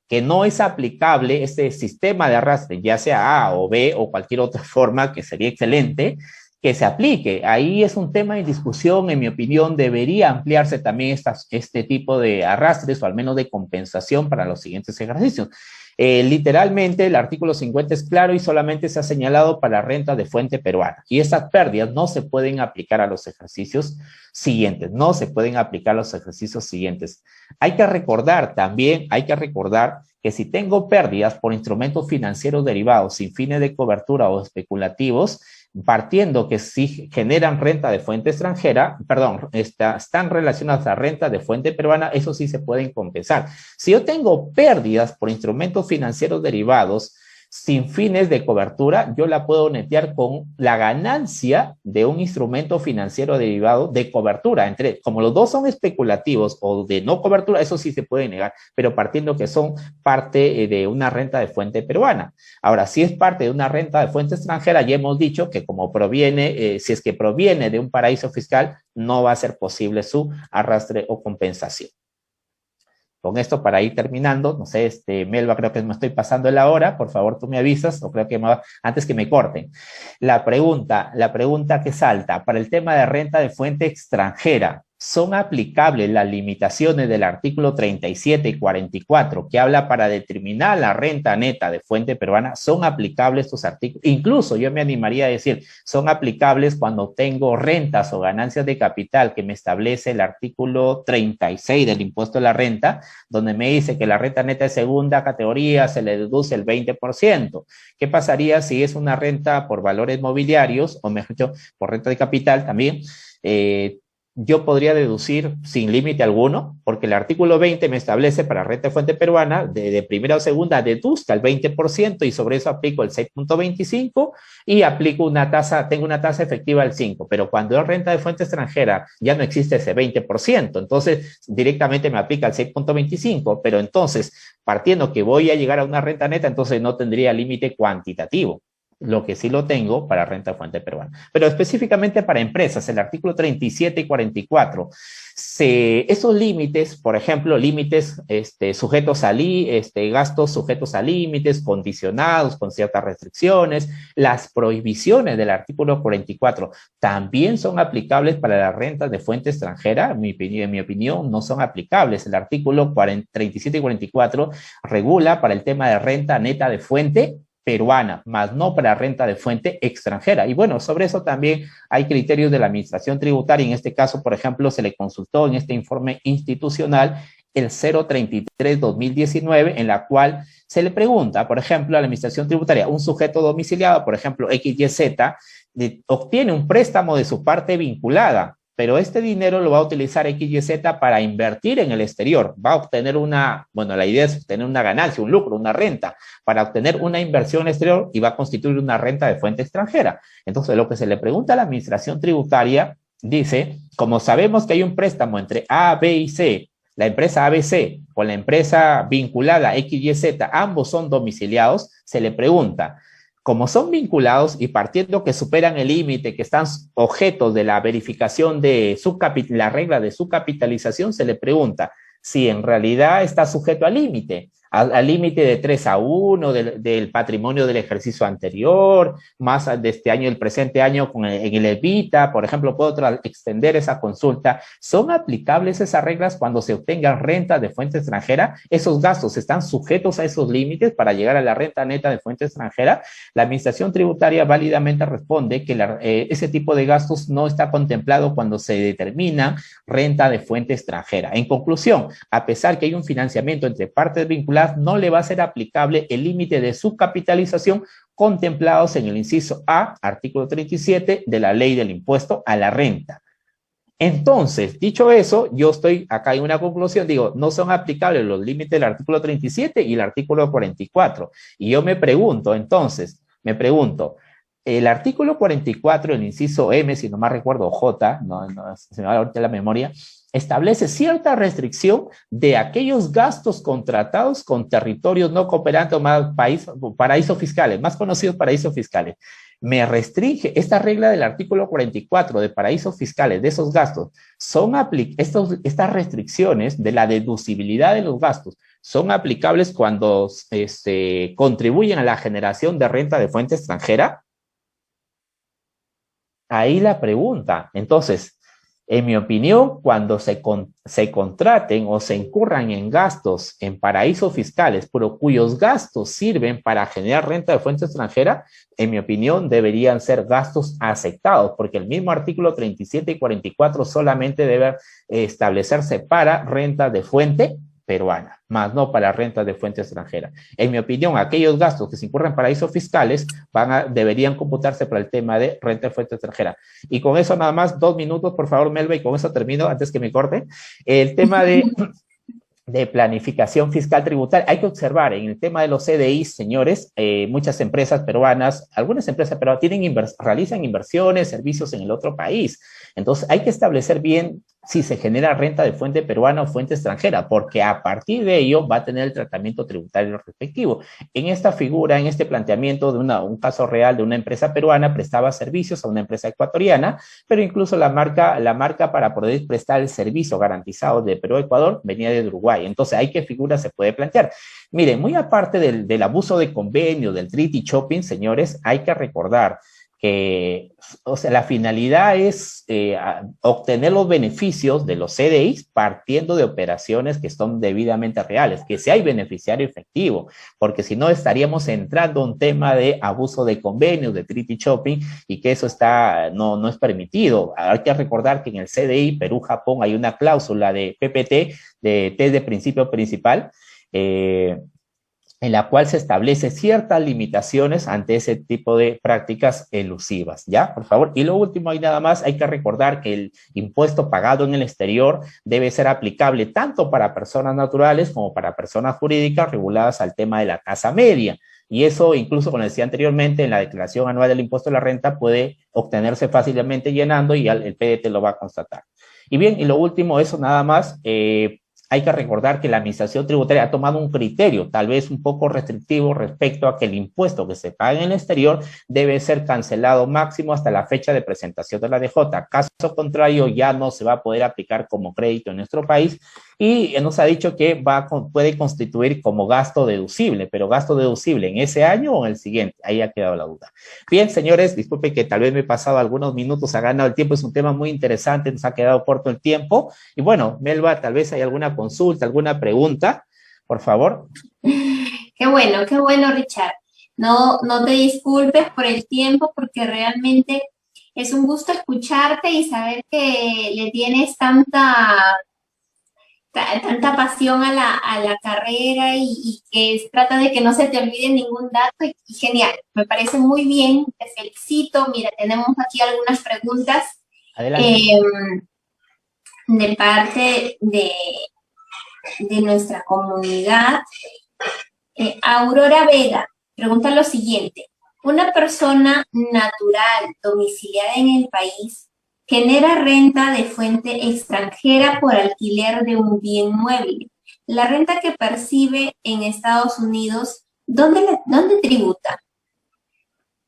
que no es aplicable este sistema de arrastre, ya sea A o B o cualquier otra forma que sería excelente, que se aplique. Ahí es un tema de discusión, en mi opinión, debería ampliarse también este tipo de arrastres o al menos de compensación para los siguientes ejercicios. Literalmente, el artículo 50 es claro y solamente se ha señalado para renta de fuente peruana. Y esas pérdidas no se pueden aplicar a los ejercicios siguientes, no se pueden aplicar a los ejercicios siguientes. Hay que recordar que si tengo pérdidas por instrumentos financieros derivados sin fines de cobertura o especulativos, partiendo que si generan renta de fuente extranjera, perdón, están relacionadas a renta de fuente peruana, eso sí se pueden compensar. Si yo tengo pérdidas por instrumentos financieros derivados sin fines de cobertura, yo la puedo netear con la ganancia de un instrumento financiero derivado de cobertura. Como los dos son especulativos o de no cobertura, eso sí se puede negar, pero partiendo que son parte de una renta de fuente peruana. Ahora, si es parte de una renta de fuente extranjera, ya hemos dicho que como proviene, si es que proviene de un paraíso fiscal, no va a ser posible su arrastre o compensación. Con esto, para ir terminando, no sé, Melba, creo que me estoy pasando la hora, por favor tú me avisas, o creo que antes que me corten. La pregunta que salta, para el tema de renta de fuente extranjera, ¿son aplicables las limitaciones del artículo 37 y 44 que habla para determinar la renta neta de fuente peruana? ¿Son aplicables estos artículos? Incluso yo me animaría a decir, son aplicables cuando tengo rentas o ganancias de capital que me establece el artículo 36 del impuesto de la renta, donde me dice que la renta neta de segunda categoría se le deduce el 20%. ¿Qué pasaría si es una renta por valores mobiliarios, o mejor dicho, por renta de capital también? Yo podría deducir sin límite alguno, porque el artículo 20 me establece para renta de fuente peruana, de primera o segunda, deduzca el 20% y sobre eso aplico el 6.25 y aplico tengo una tasa efectiva del 5%, pero cuando es renta de fuente extranjera ya no existe ese 20%, entonces directamente me aplica el 6.25, pero entonces, partiendo que voy a llegar a una renta neta, entonces no tendría límite cuantitativo. Lo que sí lo tengo para renta de fuente peruana. Pero específicamente para empresas, el artículo 37 y 44, esos límites, por ejemplo, límites sujetos a gastos sujetos a límites, condicionados con ciertas restricciones, las prohibiciones del artículo 44 también son aplicables para las rentas de fuente extranjera. En mi opinión, no son aplicables. El artículo 37 y 44 regula para el tema de renta neta de fuente peruana, más no para renta de fuente extranjera. Y bueno, sobre eso también hay criterios de la Administración Tributaria. En este caso, por ejemplo, se le consultó en este informe institucional el 033-2019, en la cual se le pregunta, por ejemplo, a la Administración Tributaria, un sujeto domiciliado, por ejemplo, XYZ, obtiene un préstamo de su parte vinculada, pero este dinero lo va a utilizar XYZ para invertir en el exterior. Va a obtener la idea es obtener una ganancia, un lucro, una renta, para obtener una inversión exterior y va a constituir una renta de fuente extranjera. Entonces, lo que se le pregunta a la Administración Tributaria dice, como sabemos que hay un préstamo entre A, B y C, la empresa ABC con la empresa vinculada XYZ, ambos son domiciliados, se le pregunta, como son vinculados y partiendo que superan el límite, que están objetos de la verificación de la regla de su capitalización, se le pregunta si en realidad está sujeto al límite. Al límite de 3-1 del patrimonio del ejercicio anterior, más de este año, el presente año en el EBITDA, por ejemplo, puedo extender esa consulta. ¿Son aplicables esas reglas cuando se obtengan renta de fuente extranjera? ¿Esos gastos están sujetos a esos límites para llegar a la renta neta de fuente extranjera? La administración tributaria válidamente responde que ese tipo de gastos no está contemplado cuando se determina renta de fuente extranjera. En conclusión, a pesar que hay un financiamiento entre partes vinculadas, no le va a ser aplicable el límite de subcapitalización contemplados en el inciso A, artículo 37 de la ley del impuesto a la renta. Entonces, dicho eso, yo estoy acá en una conclusión, digo, no son aplicables los límites del artículo 37 y el artículo 44. Y yo me pregunto, entonces, el artículo 44, el inciso M, si no mal recuerdo, J, se me va ahorita la memoria, establece cierta restricción de aquellos gastos contratados con territorios no cooperantes o más paraísos fiscales, más conocidos paraísos fiscales. Me restringe esta regla del artículo 44 de paraísos fiscales, de esos gastos, estas restricciones de la deducibilidad de los gastos son aplicables cuando contribuyen a la generación de renta de fuente extranjera. Ahí la pregunta. Entonces, en mi opinión, cuando se contraten o se incurran en gastos en paraísos fiscales, pero cuyos gastos sirven para generar renta de fuente extranjera, en mi opinión, deberían ser gastos aceptados, porque el mismo artículo 37 y 44 solamente debe establecerse para renta de fuente peruana, más no para rentas de fuente extranjera. En mi opinión, aquellos gastos que se incurren en paraísos fiscales deberían computarse para el tema de renta de fuente extranjera. Y con eso nada más, 2 minutos, por favor, Melba, y con eso termino antes que me corte. El tema de planificación fiscal tributaria. Hay que observar en el tema de los CDI, señores, muchas empresas peruanas, algunas empresas peruanas realizan inversiones, servicios en el otro país. Entonces, hay que establecer bien si se genera renta de fuente peruana o fuente extranjera, porque a partir de ello va a tener el tratamiento tributario respectivo. En esta figura, en este planteamiento de un caso real de una empresa peruana, prestaba servicios a una empresa ecuatoriana, pero incluso la marca para poder prestar el servicio garantizado de Perú a Ecuador venía de Uruguay. Entonces, ¿hay qué figura se puede plantear? Miren, muy aparte del abuso de convenio, del treaty shopping, señores, hay que recordar que, o sea, la finalidad es obtener los beneficios de los CDIs partiendo de operaciones que son debidamente reales, que si hay beneficiario efectivo, porque si no estaríamos entrando en un tema de abuso de convenios, de treaty shopping, y que eso no es permitido. Hay que recordar que en el CDI Perú-Japón hay una cláusula de PPT, de test de principio principal, en la cual se establece ciertas limitaciones ante ese tipo de prácticas elusivas, ¿ya? Por favor. Y lo último, y nada más, hay que recordar que el impuesto pagado en el exterior debe ser aplicable tanto para personas naturales como para personas jurídicas reguladas al tema de la tasa media. Y eso, incluso como decía anteriormente, en la declaración anual del impuesto a la renta puede obtenerse fácilmente llenando y el PDT lo va a constatar. Y bien, y lo último, eso nada más, hay que recordar que la administración tributaria ha tomado un criterio tal vez un poco restrictivo respecto a que el impuesto que se paga en el exterior debe ser cancelado máximo hasta la fecha de presentación de la DJ. Caso contrario, ya no se va a poder aplicar como crédito en nuestro país y nos ha dicho que puede constituir como gasto deducible, pero gasto deducible en ese año o en el siguiente. Ahí ha quedado la duda. Bien, señores, disculpen que tal vez me he pasado algunos minutos, ha ganado el tiempo, es un tema muy interesante, nos ha quedado corto el tiempo. Y bueno, Melba, tal vez hay alguna consulta, alguna pregunta, por favor. Qué bueno, Richard. No te disculpes por el tiempo porque realmente es un gusto escucharte y saber que le tienes tanta pasión a la carrera y que trata de que no se te olvide ningún dato y genial, me parece muy bien, te felicito. Mira, tenemos aquí algunas preguntas de parte de nuestra comunidad. Aurora Vega pregunta lo siguiente: ¿una persona natural domiciliada en el país genera renta de fuente extranjera por alquiler de un bien mueble. La renta que percibe en Estados Unidos, ¿dónde tributa?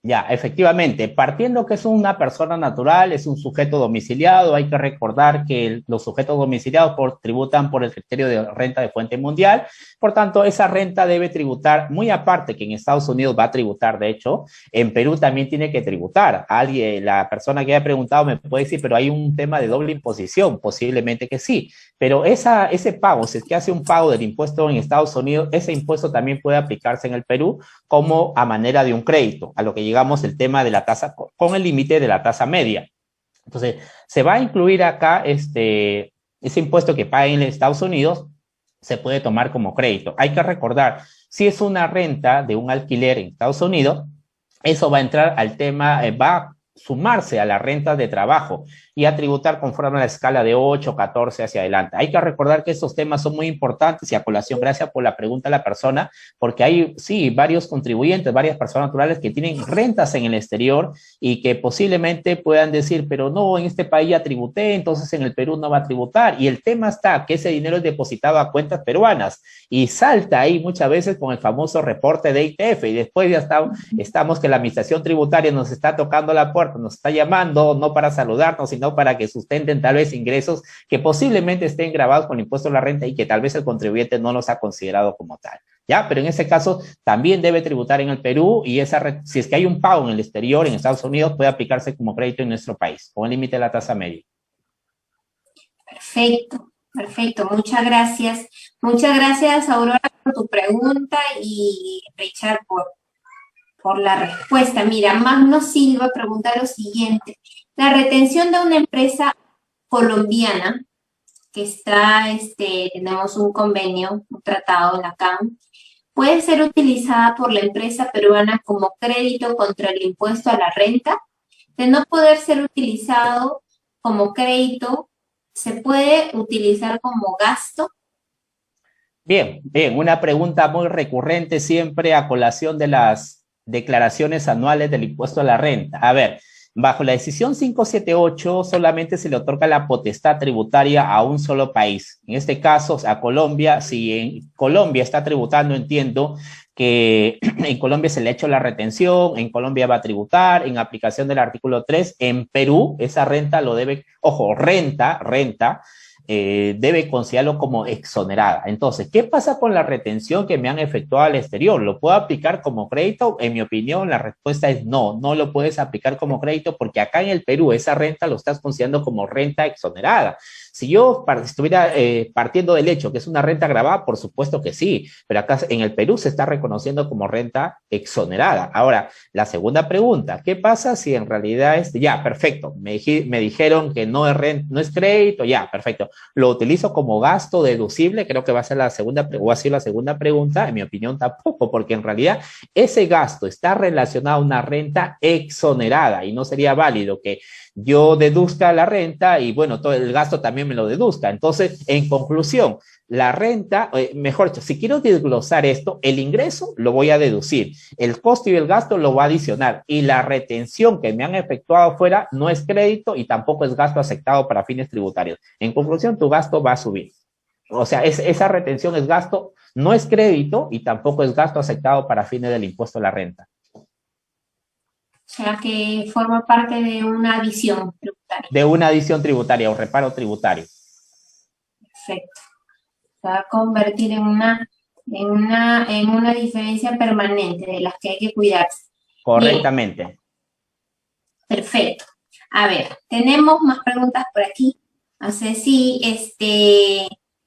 Ya, efectivamente, partiendo que es una persona natural, es un sujeto domiciliado, hay que recordar que los sujetos domiciliados tributan por el criterio de renta de fuente mundial, por tanto, esa renta debe tributar, muy aparte que en Estados Unidos va a tributar, de hecho, en Perú también tiene que tributar. Alguien, la persona que haya preguntado me puede decir, pero hay un tema de doble imposición, posiblemente que sí, pero ese pago, si es que hace un pago del impuesto en Estados Unidos, ese impuesto también puede aplicarse en el Perú como a manera de un crédito, a lo que llegamos el tema de la tasa, con el límite de la tasa media. Entonces, se va a incluir acá ese impuesto que paga en Estados Unidos, se puede tomar como crédito. Hay que recordar, si es una renta de un alquiler en Estados Unidos, eso va a entrar al tema, va a sumarse a la renta de trabajo y a tributar conforme a la escala de 8, 14 hacia adelante. Hay que recordar que estos temas son muy importantes y a colación, gracias por la pregunta a la persona, porque hay, sí, varios contribuyentes, varias personas naturales que tienen rentas en el exterior y que posiblemente puedan decir, pero no, en este país ya tributé, entonces en el Perú no va a tributar. Y el tema está que ese dinero es depositado a cuentas peruanas y salta ahí muchas veces con el famoso reporte de ITF y después ya estamos que la administración tributaria nos está tocando la puerta, nos está llamando, no para saludarnos, sino para que sustenten tal vez ingresos que posiblemente estén grabados con el impuesto a la renta y que tal vez el contribuyente no los ha considerado como tal. ¿Ya? Pero en ese caso también debe tributar en el Perú y si es que hay un pago en el exterior, en Estados Unidos, puede aplicarse como crédito en nuestro país, con el límite de la tasa media. Perfecto, perfecto. Muchas gracias. Muchas gracias, Aurora, por tu pregunta y Richard por la respuesta. Mira, Magno Silva pregunta lo siguiente. La retención de una empresa colombiana que tenemos un convenio, un tratado en la CAM, puede ser utilizada por la empresa peruana como crédito contra el impuesto a la renta. De no poder ser utilizado como crédito, ¿se puede utilizar como gasto? Bien, bien, una pregunta muy recurrente siempre a colación de las declaraciones anuales del impuesto a la renta. A ver, bajo la decisión 578 solamente se le otorga la potestad tributaria a un solo país. En este caso, a Colombia, si en Colombia está tributando, entiendo que en Colombia se le ha hecho la retención, en Colombia va a tributar, en aplicación del artículo 3, en Perú esa renta lo debe, ojo, renta, debe considerarlo como exonerada. Entonces, ¿qué pasa con la retención que me han efectuado al exterior? ¿Lo puedo aplicar como crédito? En mi opinión, la respuesta es no, no lo puedes aplicar como crédito porque acá en el Perú esa renta lo estás considerando como renta exonerada. Si yo estuviera partiendo del hecho que es una renta gravada, por supuesto que sí, pero acá en el Perú se está reconociendo como renta exonerada. Ahora, la segunda pregunta, ¿qué pasa si en realidad ya, perfecto, me dijeron que no es renta, no es crédito, ya, perfecto, lo utilizo como gasto deducible, creo que va a ser la segunda, o ha sido la segunda pregunta, en mi opinión tampoco, porque en realidad ese gasto está relacionado a una renta exonerada y no sería válido que yo deduzca la renta y bueno, todo el gasto también me lo deduzca. Entonces, en conclusión, la renta, mejor dicho, si quiero desglosar esto, el ingreso lo voy a deducir, el costo y el gasto lo voy a adicionar y la retención que me han efectuado fuera no es crédito y tampoco es gasto aceptado para fines tributarios. En conclusión, tu gasto va a subir. O sea, esa retención es gasto, no es crédito y tampoco es gasto aceptado para fines del impuesto a la renta. O sea, que forma parte de una adición tributaria. De una adición tributaria o reparo tributario. Perfecto. Se va a convertir en una diferencia permanente de las que hay que cuidarse. Correctamente. Bien. Perfecto. A ver, tenemos más preguntas por aquí. No sé si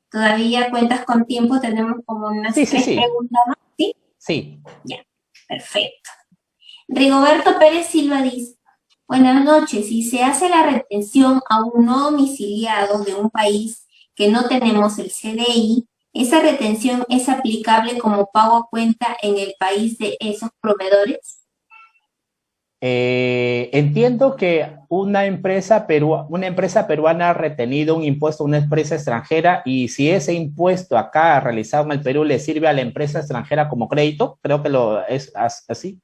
todavía cuentas con tiempo, tenemos como unas tres preguntas más, ¿sí? Sí. Ya, perfecto. Rigoberto Pérez Silva dice, buenas noches, si se hace la retención a un no domiciliado de un país que no tenemos el CDI, ¿esa retención es aplicable como pago a cuenta en el país de esos proveedores? Entiendo que una empresa peruana ha retenido un impuesto a una empresa extranjera y si ese impuesto acá realizado en el Perú le sirve a la empresa extranjera como crédito, creo que es así.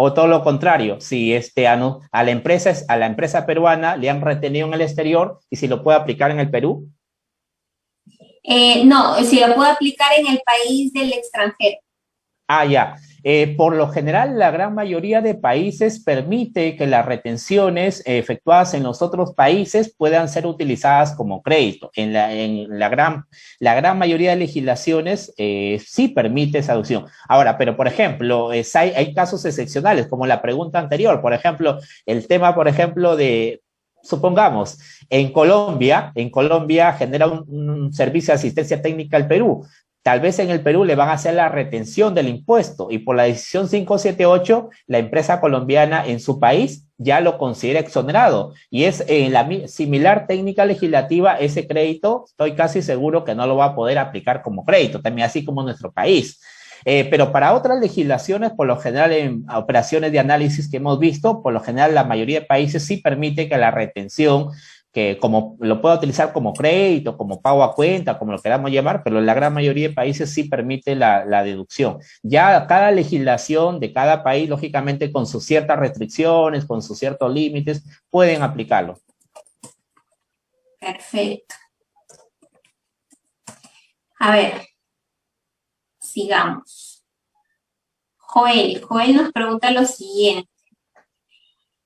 O todo lo contrario, si a la empresa peruana le han retenido en el exterior y si lo puede aplicar en el Perú. No, si lo puedo aplicar en el país del extranjero. Ah, ya. Por lo general, la gran mayoría de países permite que las retenciones efectuadas en los otros países puedan ser utilizadas como crédito. La gran mayoría de legislaciones sí permite esa adopción. Ahora, pero por ejemplo, hay casos excepcionales, como la pregunta anterior. Por ejemplo, el tema, por ejemplo, supongamos, en Colombia genera un servicio de asistencia técnica al Perú. Tal vez en el Perú le van a hacer la retención del impuesto y por la decisión 578, la empresa colombiana en su país ya lo considera exonerado. Y es en la similar técnica legislativa, ese crédito, estoy casi seguro que no lo va a poder aplicar como crédito, también así como nuestro país. Pero para otras legislaciones, por lo general en operaciones de análisis que hemos visto, por lo general la mayoría de países sí permite que la retención que como lo pueda utilizar como crédito, como pago a cuenta, como lo queramos llamar, pero la gran mayoría de países sí permite la deducción. Ya cada legislación de cada país, lógicamente con sus ciertas restricciones, con sus ciertos límites, pueden aplicarlo. Perfecto. A ver, sigamos. Joel nos pregunta lo siguiente.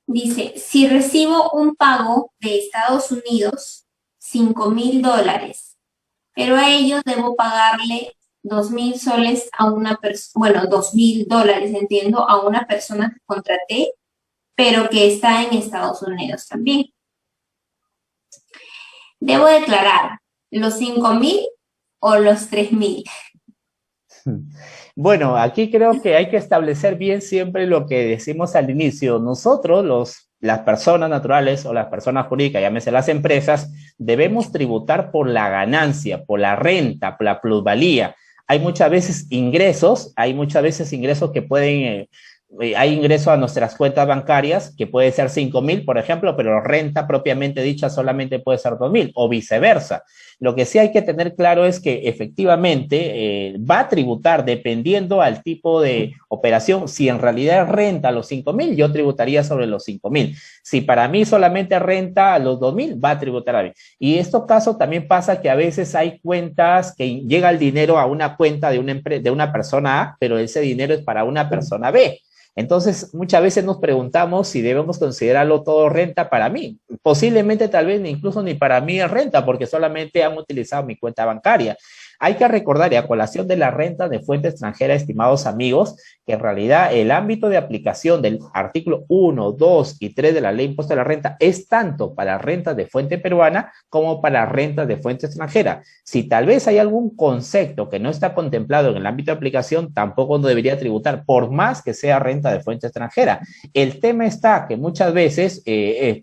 Dice, si recibo un pago de Estados Unidos, $5,000, pero a ellos debo pagarle 2,000 soles a una persona, bueno, $2,000, entiendo, a una persona que contraté, pero que está en Estados Unidos también. ¿Debo declarar los 5,000 o los 3,000? Bueno, aquí creo que hay que establecer bien siempre lo que decimos al inicio. Nosotros, las personas naturales o las personas jurídicas, llámese las empresas, debemos tributar por la ganancia, por la renta, por la plusvalía. Hay muchas veces ingresos que pueden, hay ingresos a nuestras cuentas bancarias que puede ser 5,000, por ejemplo, pero renta propiamente dicha solamente puede ser 2,000 o viceversa. Lo que sí hay que tener claro es que efectivamente va a tributar dependiendo al tipo de operación. Si en realidad renta los 5,000, yo tributaría sobre los 5,000. Si para mí solamente renta los 2,000, va a tributar a mí. Y estos casos también pasa que a veces hay cuentas que llega el dinero a una cuenta de una persona A, pero ese dinero es para una persona B. Entonces, muchas veces nos preguntamos si debemos considerarlo todo renta para mí. Posiblemente, tal vez, incluso ni para mí es renta, porque solamente han utilizado mi cuenta bancaria. Hay que recordar, y a colación de la renta de fuente extranjera, estimados amigos, que en realidad el ámbito de aplicación del artículo 1, 2 y 3 de la Ley de Impuesto a la Renta es tanto para rentas de fuente peruana como para rentas de fuente extranjera. Si tal vez hay algún concepto que no está contemplado en el ámbito de aplicación, tampoco no debería tributar, por más que sea renta de fuente extranjera. El tema está que muchas veces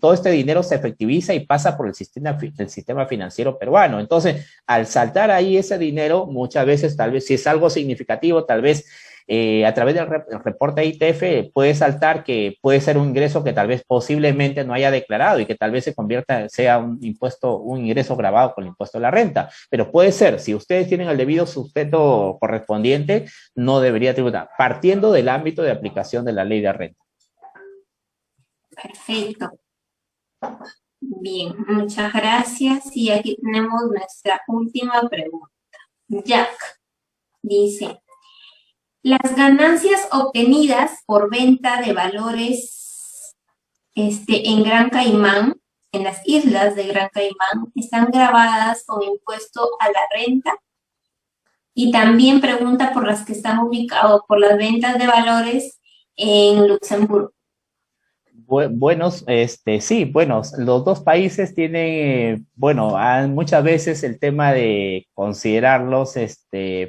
todo este dinero se efectiviza y pasa por el sistema financiero peruano. Entonces, al saltar ahí ese dinero, muchas veces, tal vez, si es algo significativo, tal vez a través del reporte ITF puede saltar que puede ser un ingreso que tal vez posiblemente no haya declarado y que tal vez sea un impuesto, un ingreso grabado con el impuesto de la renta. Pero puede ser, si ustedes tienen el debido sustento correspondiente, no debería tributar, partiendo del ámbito de aplicación de la ley de renta. Perfecto. Bien, muchas gracias. Y aquí tenemos nuestra última pregunta. Jack dice, las ganancias obtenidas por venta de valores en Gran Caimán, en las islas de Gran Caimán, están grabadas con impuesto a la renta. Y también pregunta por las que están ubicadas, por las ventas de valores en Luxemburgo. Sí, los dos países tienen, muchas veces el tema de considerarlos,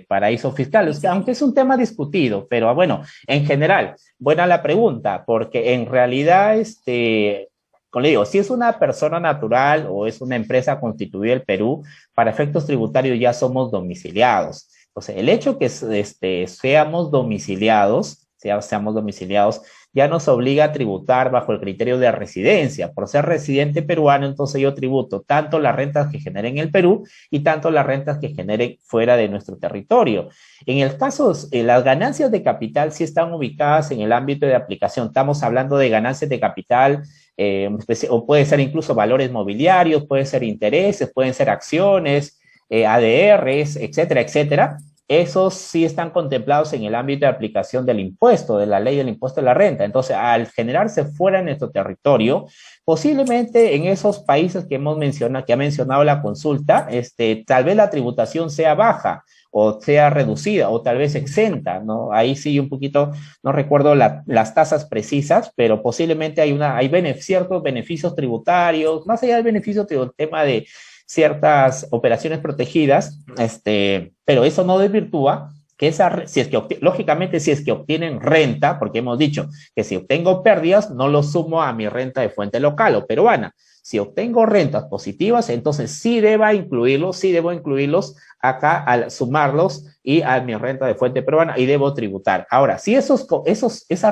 paraísos fiscales, aunque es un tema discutido, pero bueno, en general, buena la pregunta, porque en realidad, como le digo, si es una persona natural o es una empresa constituida en Perú, para efectos tributarios ya somos domiciliados. Entonces, el hecho que seamos domiciliados seamos domiciliados, ya nos obliga a tributar bajo el criterio de residencia. Por ser residente peruano, entonces yo tributo tanto las rentas que genere en el Perú y tanto las rentas que genere fuera de nuestro territorio. En el caso, las ganancias de capital sí están ubicadas en el ámbito de aplicación. Estamos hablando de ganancias de capital, o puede ser incluso valores mobiliarios, puede ser intereses, pueden ser acciones, ADRs, etcétera, etcétera. Esos sí están contemplados en el ámbito de aplicación del impuesto, de la ley del impuesto de la renta. Entonces, al generarse fuera de nuestro territorio, posiblemente en esos países que hemos mencionado, que ha mencionado la consulta, tal vez la tributación sea baja o sea reducida o tal vez exenta, ¿no? Ahí sí un poquito, no recuerdo las tasas precisas, pero posiblemente hay ciertos beneficios tributarios, más allá del beneficio, el tema de ciertas operaciones protegidas, pero eso no desvirtúa que lógicamente si es que obtienen renta, porque hemos dicho que si obtengo pérdidas, no lo sumo a mi renta de fuente local o peruana. Si obtengo rentas positivas, entonces sí debo incluirlos acá al sumarlos y a mi renta de fuente peruana y debo tributar. Ahora, si esas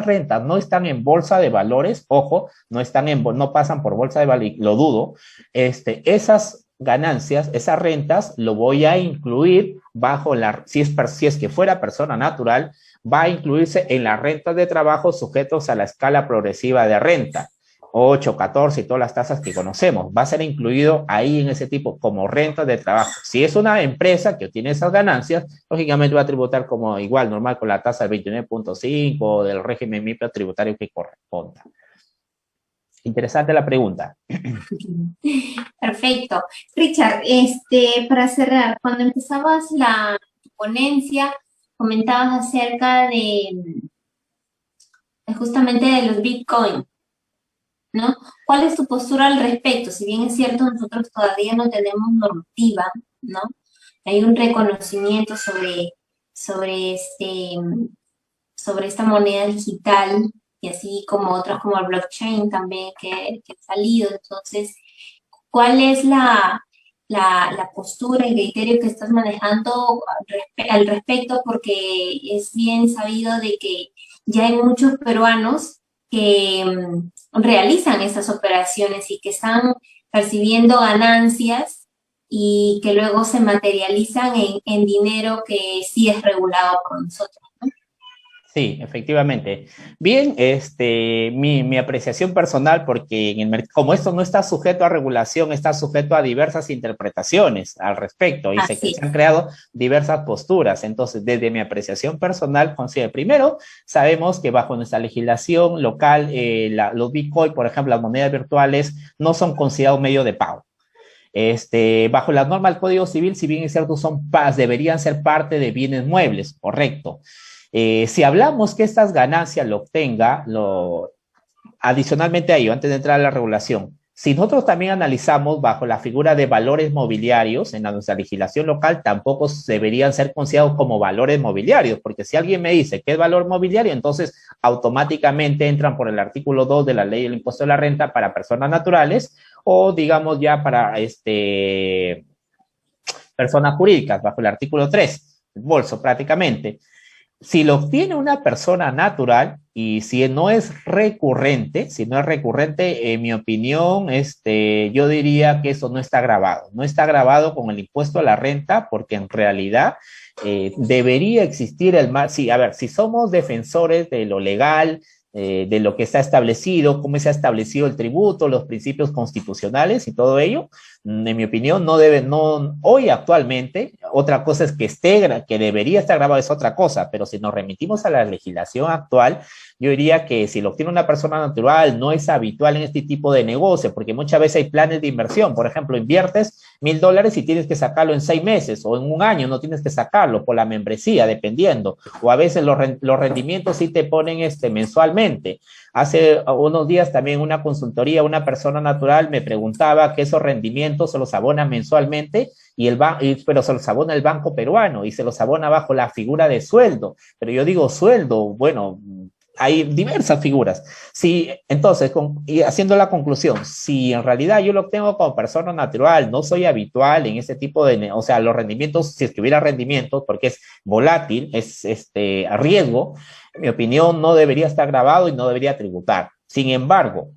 rentas no están en bolsa de valores, ojo, no pasan por bolsa de valores, lo dudo, esas ganancias, esas rentas, lo voy a incluir bajo si es que fuera persona natural, va a incluirse en las rentas de trabajo sujetos a la escala progresiva de renta, 8, 14 y todas las tasas que conocemos, va a ser incluido ahí en ese tipo como rentas de trabajo. Si es una empresa que obtiene esas ganancias, lógicamente va a tributar como igual, normal, con la tasa del 29.5 del régimen MIPA tributario que corresponda. Interesante la pregunta. Perfecto. Richard, para cerrar, cuando empezabas la ponencia, comentabas acerca de justamente de los Bitcoin, ¿no? ¿Cuál es tu postura al respecto? Si bien es cierto, nosotros todavía no tenemos normativa, ¿no? Hay un reconocimiento sobre esta moneda digital, y así como otras como el blockchain también que ha salido. Entonces, ¿cuál es la postura, el criterio que estás manejando al respecto? Porque es bien sabido de que ya hay muchos peruanos que realizan estas operaciones y que están percibiendo ganancias y que luego se materializan en dinero que sí es regulado por nosotros. Sí, efectivamente. Bien, mi apreciación personal, porque como esto no está sujeto a regulación, está sujeto a diversas interpretaciones al respecto y se han creado diversas posturas. Entonces, desde mi apreciación personal, considero, primero, sabemos que bajo nuestra legislación local, los Bitcoin, por ejemplo, las monedas virtuales, no son considerados medio de pago. Bajo la norma del Código Civil, si bien es cierto, deberían ser parte de bienes muebles, correcto. Si hablamos que estas ganancias lo obtenga, adicionalmente a ello, antes de entrar a la regulación, si nosotros también analizamos bajo la figura de valores mobiliarios en nuestra legislación local, tampoco deberían ser considerados como valores mobiliarios, porque si alguien me dice que es valor mobiliario, entonces automáticamente entran por el artículo 2 de la ley del impuesto de la renta para personas naturales o digamos ya para personas jurídicas, bajo el artículo 3, el bolso prácticamente. Si lo obtiene una persona natural y si no es recurrente, en mi opinión, yo diría que eso no está grabado. No está grabado con el impuesto a la renta porque en realidad debería existir sí, a ver, si somos defensores de lo legal, de lo que está establecido, cómo se ha establecido el tributo, los principios constitucionales y todo ello, en mi opinión, hoy actualmente, otra cosa es que debería estar grabado es otra cosa, pero si nos remitimos a la legislación actual, yo diría que si lo obtiene una persona natural, no es habitual en este tipo de negocio, porque muchas veces hay planes de inversión, por ejemplo, inviertes $1,000 y tienes que sacarlo en 6 meses o en un año, no tienes que sacarlo por la membresía, dependiendo, o a veces los rendimientos sí te ponen mensualmente. Hace unos días también una consultoría, una persona natural me preguntaba que esos rendimientos se los abona mensualmente pero se los abona el Banco Peruano y se los abona bajo la figura de sueldo. Pero yo digo sueldo, bueno, hay diversas figuras. Si, entonces, y haciendo la conclusión, si en realidad yo lo obtengo como persona natural, no soy habitual en ese tipo de, o sea, los rendimientos, si es que hubiera rendimientos, porque es volátil, es a riesgo, en mi opinión, no debería estar grabado y no debería tributar. Sin embargo,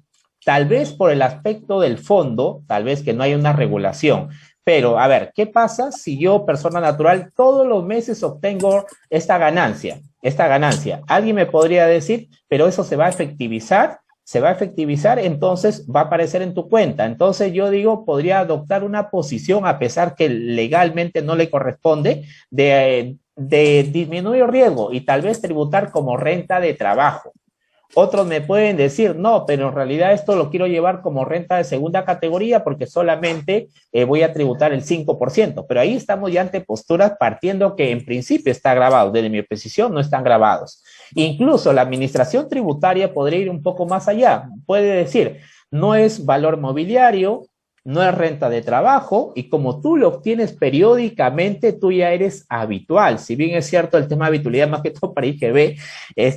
tal vez por el aspecto del fondo, tal vez que no hay una regulación, pero a ver, ¿qué pasa si yo, persona natural, todos los meses obtengo esta ganancia? Esta ganancia. Alguien me podría decir, pero eso se va a efectivizar, entonces va a aparecer en tu cuenta. Entonces yo digo, podría adoptar una posición, a pesar que legalmente no le corresponde, de disminuir riesgo y tal vez tributar como renta de trabajo. Otros me pueden decir, no, pero en realidad esto lo quiero llevar como renta de segunda categoría porque solamente voy a tributar el 5%. Pero ahí estamos ya ante posturas partiendo que en principio está grabado. Desde mi posición no están grabados. Incluso la administración tributaria podría ir un poco más allá. Puede decir, no es valor mobiliario, no es renta de trabajo, y como tú lo obtienes periódicamente, tú ya eres habitual. Si bien es cierto el tema de habitualidad más que todo para IGB,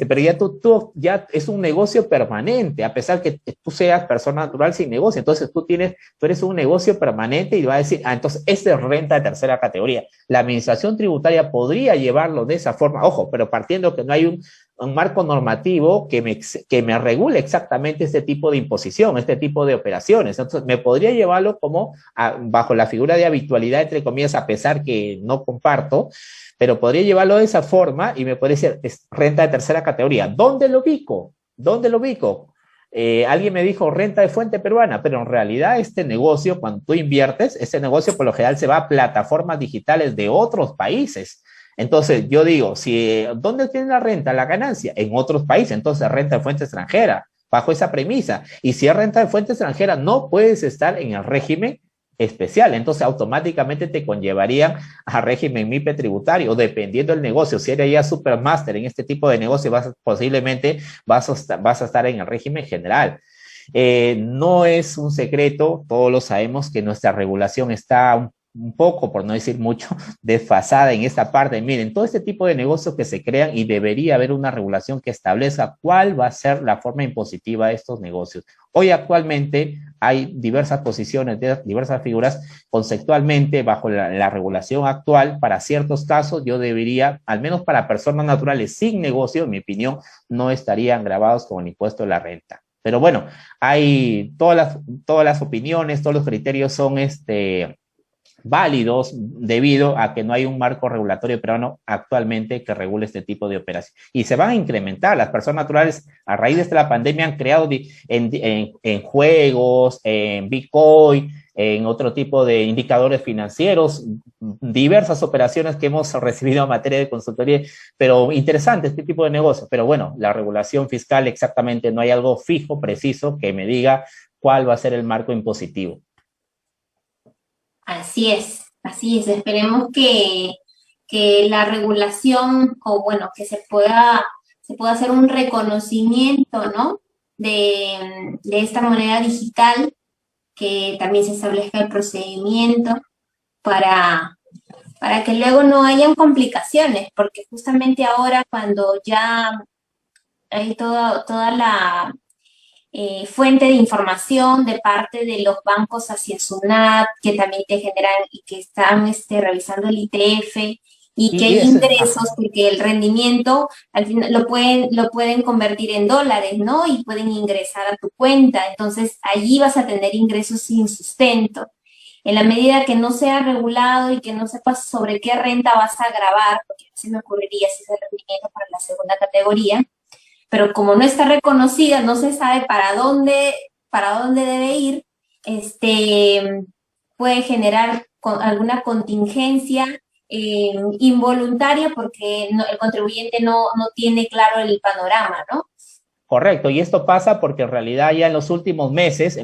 pero ya tú ya es un negocio permanente, a pesar que tú seas persona natural sin negocio. Entonces tú eres un negocio permanente y va a decir, entonces esta es renta de tercera categoría. La administración tributaria podría llevarlo de esa forma, ojo, pero partiendo que no hay un marco normativo que me regule exactamente este tipo de imposición, este tipo de operaciones. Entonces, me podría llevarlo como bajo la figura de habitualidad, entre comillas, a pesar que no comparto, pero podría llevarlo de esa forma y me podría decir, es renta de tercera categoría. ¿Dónde lo ubico? ¿Dónde lo ubico? Alguien me dijo renta de fuente peruana, pero en realidad este negocio, cuando tú inviertes, este negocio por lo general se va a plataformas digitales de otros países. Entonces, yo digo, ¿dónde tiene la renta, la ganancia? En otros países, entonces renta de fuente extranjera, bajo esa premisa. Y si es renta de fuente extranjera, no puedes estar en el régimen especial, entonces automáticamente te conllevaría a régimen MIPE tributario, dependiendo del negocio. Si eres ya supermaster en este tipo de negocio, posiblemente vas a estar en el régimen general. No es un secreto, todos lo sabemos que nuestra regulación está un poco, por no decir mucho, desfasada en esta parte. Miren, todo este tipo de negocios que se crean, y debería haber una regulación que establezca cuál va a ser la forma impositiva de estos negocios. Hoy actualmente hay diversas posiciones, diversas figuras conceptualmente bajo la regulación actual. Para ciertos casos yo debería, al menos para personas naturales sin negocio, en mi opinión, no estarían gravados con el impuesto de la renta. Pero bueno, hay todas las opiniones, todos los criterios son válidos debido a que no hay un marco regulatorio peruano actualmente que regule este tipo de operaciones. Y se van a incrementar. Las personas naturales a raíz de la pandemia han creado en juegos, en Bitcoin, en otro tipo de indicadores financieros, diversas operaciones que hemos recibido en materia de consultoría, pero interesante este tipo de negocios. Pero bueno, la regulación fiscal exactamente no hay algo fijo, preciso, que me diga cuál va a ser el marco impositivo. Así es, así es. Esperemos que la regulación, o bueno, que se pueda hacer un reconocimiento, ¿no? De esta moneda digital, que también se establezca el procedimiento para que luego no hayan complicaciones, porque justamente ahora cuando ya hay toda la fuente de información de parte de los bancos hacia SUNAT, que también te generan y que están revisando el ITF, y que hay ingresos, porque el rendimiento al final lo pueden convertir en dólares, ¿no? Y pueden ingresar a tu cuenta. Entonces, allí vas a tener ingresos sin sustento. En la medida que no sea regulado y que no sepas sobre qué renta vas a grabar, porque se me ocurriría si es el rendimiento para la segunda categoría, pero como no está reconocida, no se sabe para dónde debe ir, puede generar alguna contingencia involuntaria, porque el contribuyente no tiene claro el panorama, ¿no? Correcto, y esto pasa porque en realidad ya en los últimos meses,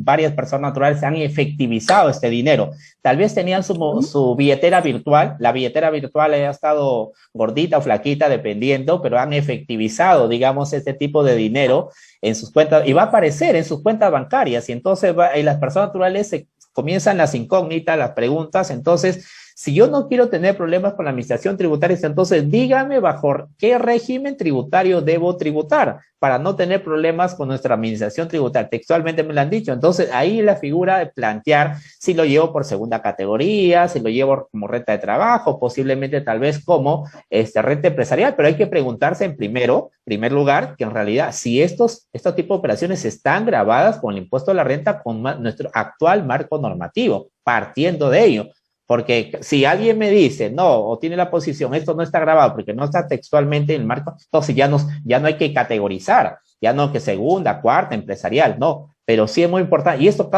varias personas naturales han efectivizado este dinero. Tal vez tenían su billetera virtual, la billetera virtual haya estado gordita o flaquita, dependiendo, pero han efectivizado, digamos, este tipo de dinero en sus cuentas, y va a aparecer en sus cuentas bancarias, y entonces las personas naturales comienzan las incógnitas, las preguntas. Entonces Si yo no quiero tener problemas con la administración tributaria, entonces dígame bajo qué régimen tributario debo tributar para no tener problemas con nuestra administración tributaria. Textualmente me lo han dicho. Entonces, ahí la figura de plantear si lo llevo por segunda categoría, si lo llevo como renta de trabajo, posiblemente tal vez como renta empresarial, pero hay que preguntarse en primer lugar, que en realidad si este tipo de operaciones están grabadas con el impuesto a la renta con nuestro actual marco normativo, partiendo de ello. Porque si alguien me dice, no, o tiene la posición, esto no está grabado porque no está textualmente en el marco, entonces ya no hay que categorizar, ya no que segunda, cuarta, empresarial, no, pero sí es muy importante. Y esto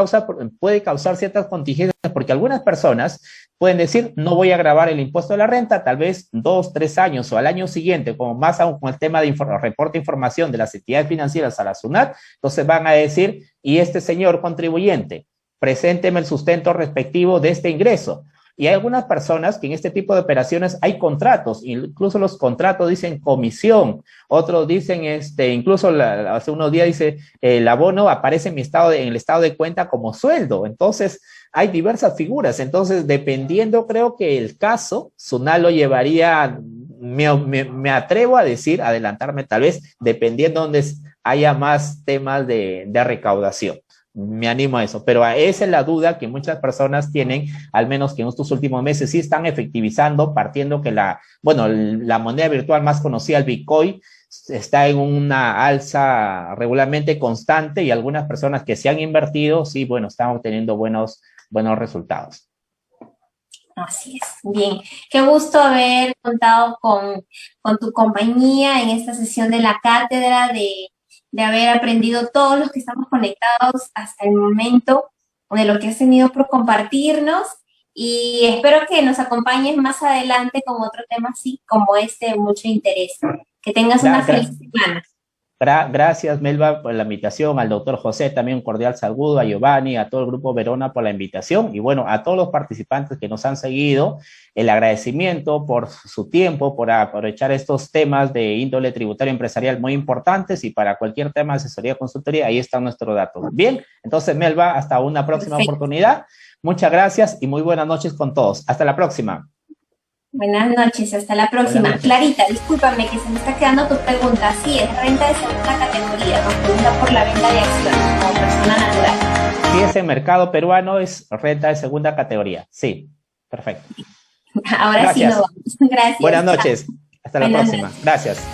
puede causar ciertas contingencias porque algunas personas pueden decir, no voy a grabar el impuesto de la renta, tal vez 2, 3 años o al año siguiente, como más aún con el tema de reporte de información de las entidades financieras a la SUNAT, entonces van a decir, y este señor contribuyente, presénteme el sustento respectivo de este ingreso. Y hay algunas personas que en este tipo de operaciones hay contratos, incluso los contratos dicen comisión, otros dicen, incluso hace unos días dice, el abono aparece en el estado de cuenta como sueldo. Entonces, hay diversas figuras. Entonces, dependiendo, creo que el caso, SUNAT lo llevaría, me atrevo a decir, adelantarme tal vez, dependiendo donde haya más temas de recaudación. Me animo a eso, pero esa es la duda que muchas personas tienen, al menos que en estos últimos meses sí están efectivizando, partiendo que la moneda virtual más conocida, el Bitcoin, está en una alza regularmente constante y algunas personas que se han invertido, sí, bueno, están obteniendo buenos resultados. Así es, bien. Qué gusto haber contado con tu compañía en esta sesión de la cátedra, de haber aprendido todos los que estamos conectados hasta el momento, de lo que has tenido por compartirnos, y espero que nos acompañes más adelante con otro tema así como de mucho interés. Que tengas una feliz semana. Gracias, Melba, por la invitación, al doctor José también un cordial saludo, a Giovanni, a todo el grupo Verona por la invitación y bueno, a todos los participantes que nos han seguido, el agradecimiento por su tiempo, por aprovechar estos temas de índole tributario empresarial muy importantes y para cualquier tema de asesoría o consultoría, ahí están nuestros datos. Bien, entonces Melba, hasta una próxima oportunidad. Muchas gracias y muy buenas noches con todos. Hasta la próxima. Buenas noches, hasta la próxima. Clarita, discúlpame que se me está quedando tu pregunta. Sí, es renta de segunda categoría, nos pregunta por la venta de acciones como persona natural. Si es en mercado peruano, es renta de segunda categoría. Sí, perfecto. Ahora gracias. Sí, no vamos. Gracias. Buenas noches, hasta la próxima. Gracias.